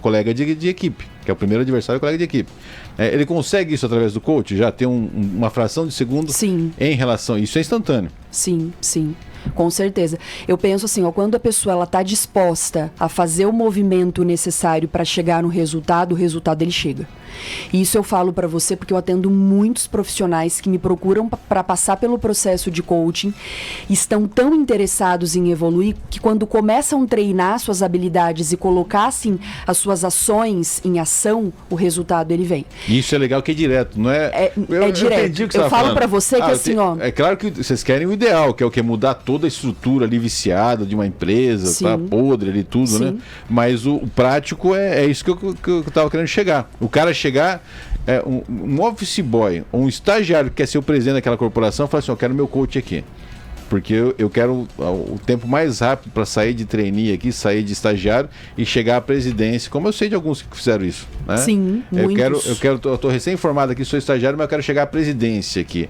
colega de equipe, que é o primeiro adversário, colega de equipe. Ele consegue isso através do coach, já ter uma fração de segundo. Sim. Em relação, isso é instantâneo. Sim, sim. Com certeza. Eu penso assim, quando a pessoa ela tá disposta a fazer o movimento necessário para chegar no resultado, o resultado ele chega. E isso eu falo para você porque eu atendo muitos profissionais que me procuram para passar pelo processo de coaching, estão tão interessados em evoluir que quando começam a treinar suas habilidades e colocar assim as suas ações em ação, o resultado ele vem. Isso é legal que é direto, não é? É direto. Eu falo para você que assim, É claro que vocês querem o ideal, que é o que é mudar toda a estrutura ali viciada de uma empresa, tá podre ali tudo, sim, né? Mas o prático é isso que eu tava querendo chegar. O cara chegar, um office boy, um estagiário que quer ser o presidente daquela corporação, fala assim, eu quero meu coach aqui. Porque eu quero o tempo mais rápido para sair de trainee aqui, sair de estagiário e chegar à presidência, como eu sei de alguns que fizeram isso, né? Sim, muitos. Eu tô recém-formado aqui, sou estagiário, mas eu quero chegar à presidência aqui.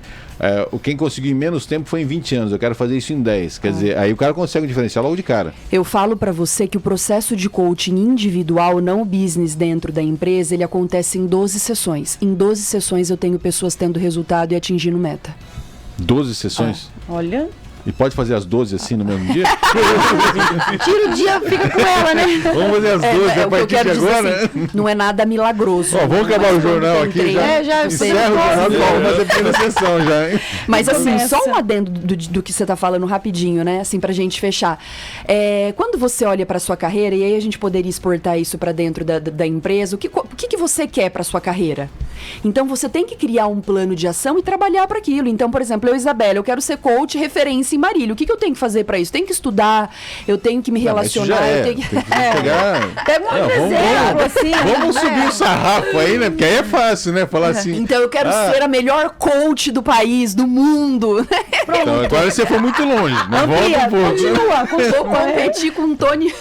Quem conseguiu em menos tempo foi em 20 anos, eu quero fazer isso em 10. Quer dizer, aí o cara consegue diferenciar logo de cara. Eu falo para você que o processo de coaching individual, não o business dentro da empresa, ele acontece em 12 sessões. Em 12 sessões eu tenho pessoas tendo resultado e atingindo meta. 12 sessões? Olha... E pode fazer as 12 assim no mesmo dia? Tira o dia, fica com ela, né? Vamos fazer as 12 a partir de agora? Assim, não é nada milagroso. Vamos acabar o jornal aqui já. Encerra o jornal com uma segunda sessão já, hein? Mas assim, só um adendo do que você tá falando rapidinho, né? Assim, pra gente fechar. Quando você olha pra sua carreira, e aí a gente poderia exportar isso pra dentro da empresa, o que você quer pra sua carreira? Então você tem que criar um plano de ação e trabalhar para aquilo. Então, por exemplo, Isabela, eu quero ser coach referência em Marília. O que eu tenho que fazer para isso? Tenho que estudar, eu tenho que me relacionar. Tem que pegar... Pega um exemplo, assim. Vamos subir o sarrafo aí, né? Porque aí é fácil, né? Falar assim. Então eu quero ser a melhor coach do país, do mundo. Então, agora você foi muito longe. Mas volta um pouco. Vou competir com o Tony.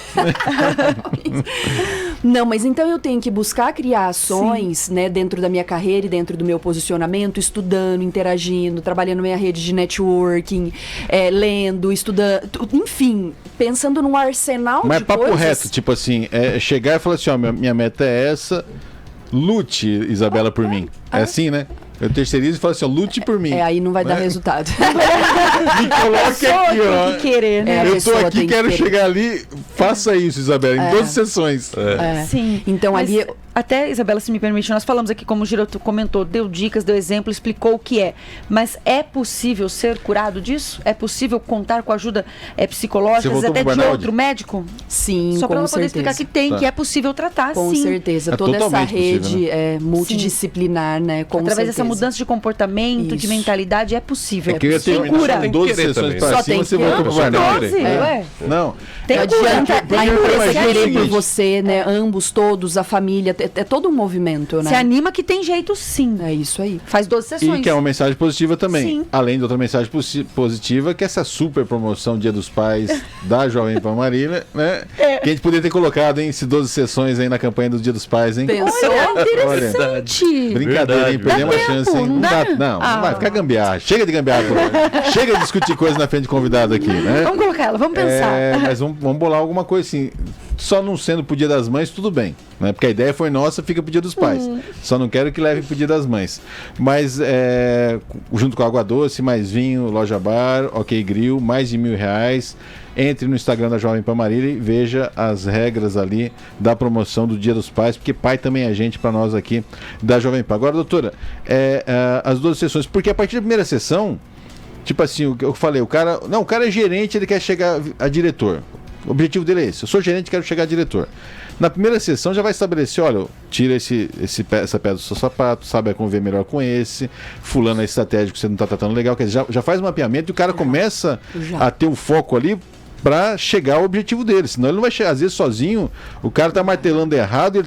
Não, mas então eu tenho que buscar criar ações, né, dentro da minha carreira e dentro do meu posicionamento, estudando, interagindo, trabalhando minha rede de networking, lendo, estudando, enfim, pensando num arsenal mas de papo coisas. reto, tipo assim, chegar e falar assim, minha meta é essa, lute, Isabela, por mim. É assim, né? Eu terceirizo e falo assim, lute por mim. Aí não vai dar resultado. Me coloque aqui, ó. Tem que querer, né? Eu tô aqui, quero chegar ali. Faça isso, Isabela, em 12 sessões. Sim. Então mas ali... Até, Isabela, se me permite, nós falamos aqui, como o Giroto comentou, deu dicas, deu exemplo, explicou o que é. Mas é possível ser curado disso? É possível contar com a ajuda psicológica, até de outro médico? Sim, só para ela certeza. poder explicar que tem, que é possível tratar, com sim. Certeza. Toda essa rede multidisciplinar, né? Através certeza. Dessa mudança de comportamento, de mentalidade, é possível. É que eu ia terminar 12 sessões para cima, você voltou pro Barnal. Não. Não adianta a empresa querer por você, né? Ambos, todos, a família, é todo um movimento, né? Se anima que tem jeito, sim. É isso aí. Faz 12 sessões. E que é uma mensagem positiva também. Sim. Além de outra mensagem positiva, que essa super promoção Dia dos Pais da Jovem Pan Marília, né? Que a gente poderia ter colocado, hein? Esses 12 sessões aí na campanha do Dia dos Pais, hein? Olha, interessante. Brincadeira, hein? Perdeu uma chance, hein? Não vai ficar gambiarra. Chega de gambiarra. Chega de discutir coisas na frente de convidado aqui, né? Vamos colocar ela, vamos pensar. Mas vamos bolar alguma coisa assim. Só não sendo pro Dia das Mães, tudo bem, né? Porque a ideia foi nossa, fica pro Dia dos Pais. Só não quero que leve pro Dia das Mães. Mas junto com Água Doce, mais vinho, Loja Bar, OK Grill, mais de R$1.000. Entre no Instagram da Jovem Pan Marília e veja as regras ali da promoção do Dia dos Pais, porque pai também é gente para nós aqui da Jovem Pan. Agora, doutora, as 12 sessões, porque a partir da primeira sessão, tipo assim, o que eu falei, o cara é gerente, ele quer chegar a diretor. O objetivo dele é esse. Eu sou gerente, quero chegar a diretor. Na primeira sessão já vai estabelecer, olha, tira essa pedra do seu sapato, sabe a conviver melhor com esse, fulano é estratégico, você não está tratando legal, quer dizer, já faz um mapeamento e o cara começa a ter o foco ali para chegar ao objetivo dele, senão ele não vai chegar, às vezes sozinho, o cara tá martelando errado,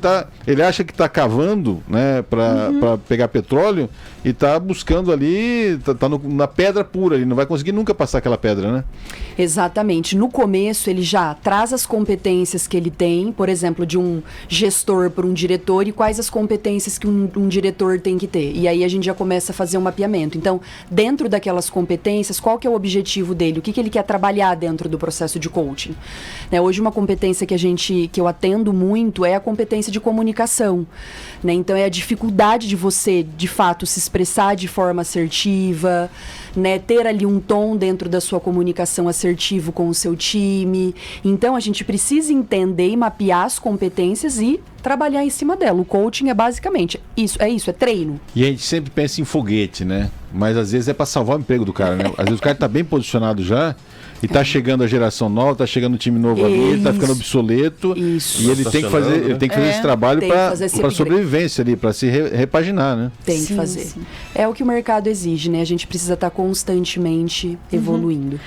ele acha que tá cavando, né, para pegar petróleo e tá buscando ali, tá na pedra pura, ele não vai conseguir nunca passar aquela pedra, né? Exatamente. No começo, ele já traz as competências que ele tem, por exemplo, de um gestor para um diretor, e quais as competências que um diretor tem que ter. E aí a gente já começa a fazer um mapeamento. Então, dentro daquelas competências, qual que é o objetivo dele? O que ele quer trabalhar dentro do processo de coaching? Né, hoje, uma competência que eu atendo muito é a competência de comunicação. Né? Então, é a dificuldade de você, de fato, se expressar de forma assertiva, né, ter ali um tom dentro da sua comunicação assertivo com o seu time. Então, a gente precisa entender e mapear as competências e trabalhar em cima dela. O coaching é basicamente isso, é treino. E a gente sempre pensa em foguete, né? Mas às vezes é para salvar o emprego do cara, né? Às vezes o cara tá bem posicionado já e tá chegando a geração nova, tá chegando um time novo ali, ele tá ficando obsoleto. Isso. E ele tem que fazer, esse trabalho para sobrevivência ali, para se repaginar, né? Tem que fazer. Sim. É o que o mercado exige, né? A gente precisa estar constantemente evoluindo.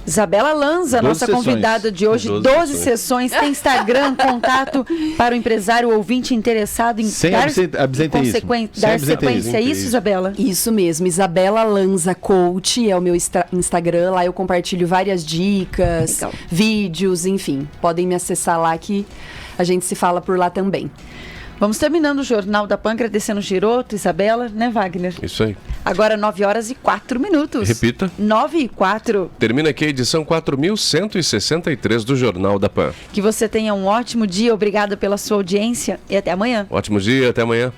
Isabela Lanza, nossa convidada de hoje, 12 sessões, tem Instagram, contato para o empresário ouvinte interessado em dar sequência. É isso, Isabela? Isso mesmo, Isabela Lanza Coach é o meu Instagram, lá eu compartilho várias dicas, vídeos, enfim, podem me acessar lá que a gente se fala por lá também. Vamos terminando o Jornal da PAN, agradecendo o Giroto, Isabela, né, Wagner? Isso aí. Agora 9h04. Repita. 9h04. Termina aqui a edição 4163 do Jornal da PAN. Que você tenha um ótimo dia, obrigada pela sua audiência e até amanhã. Ótimo dia, até amanhã.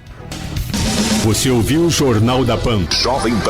Você ouviu o Jornal da PAN. Jovem PAN.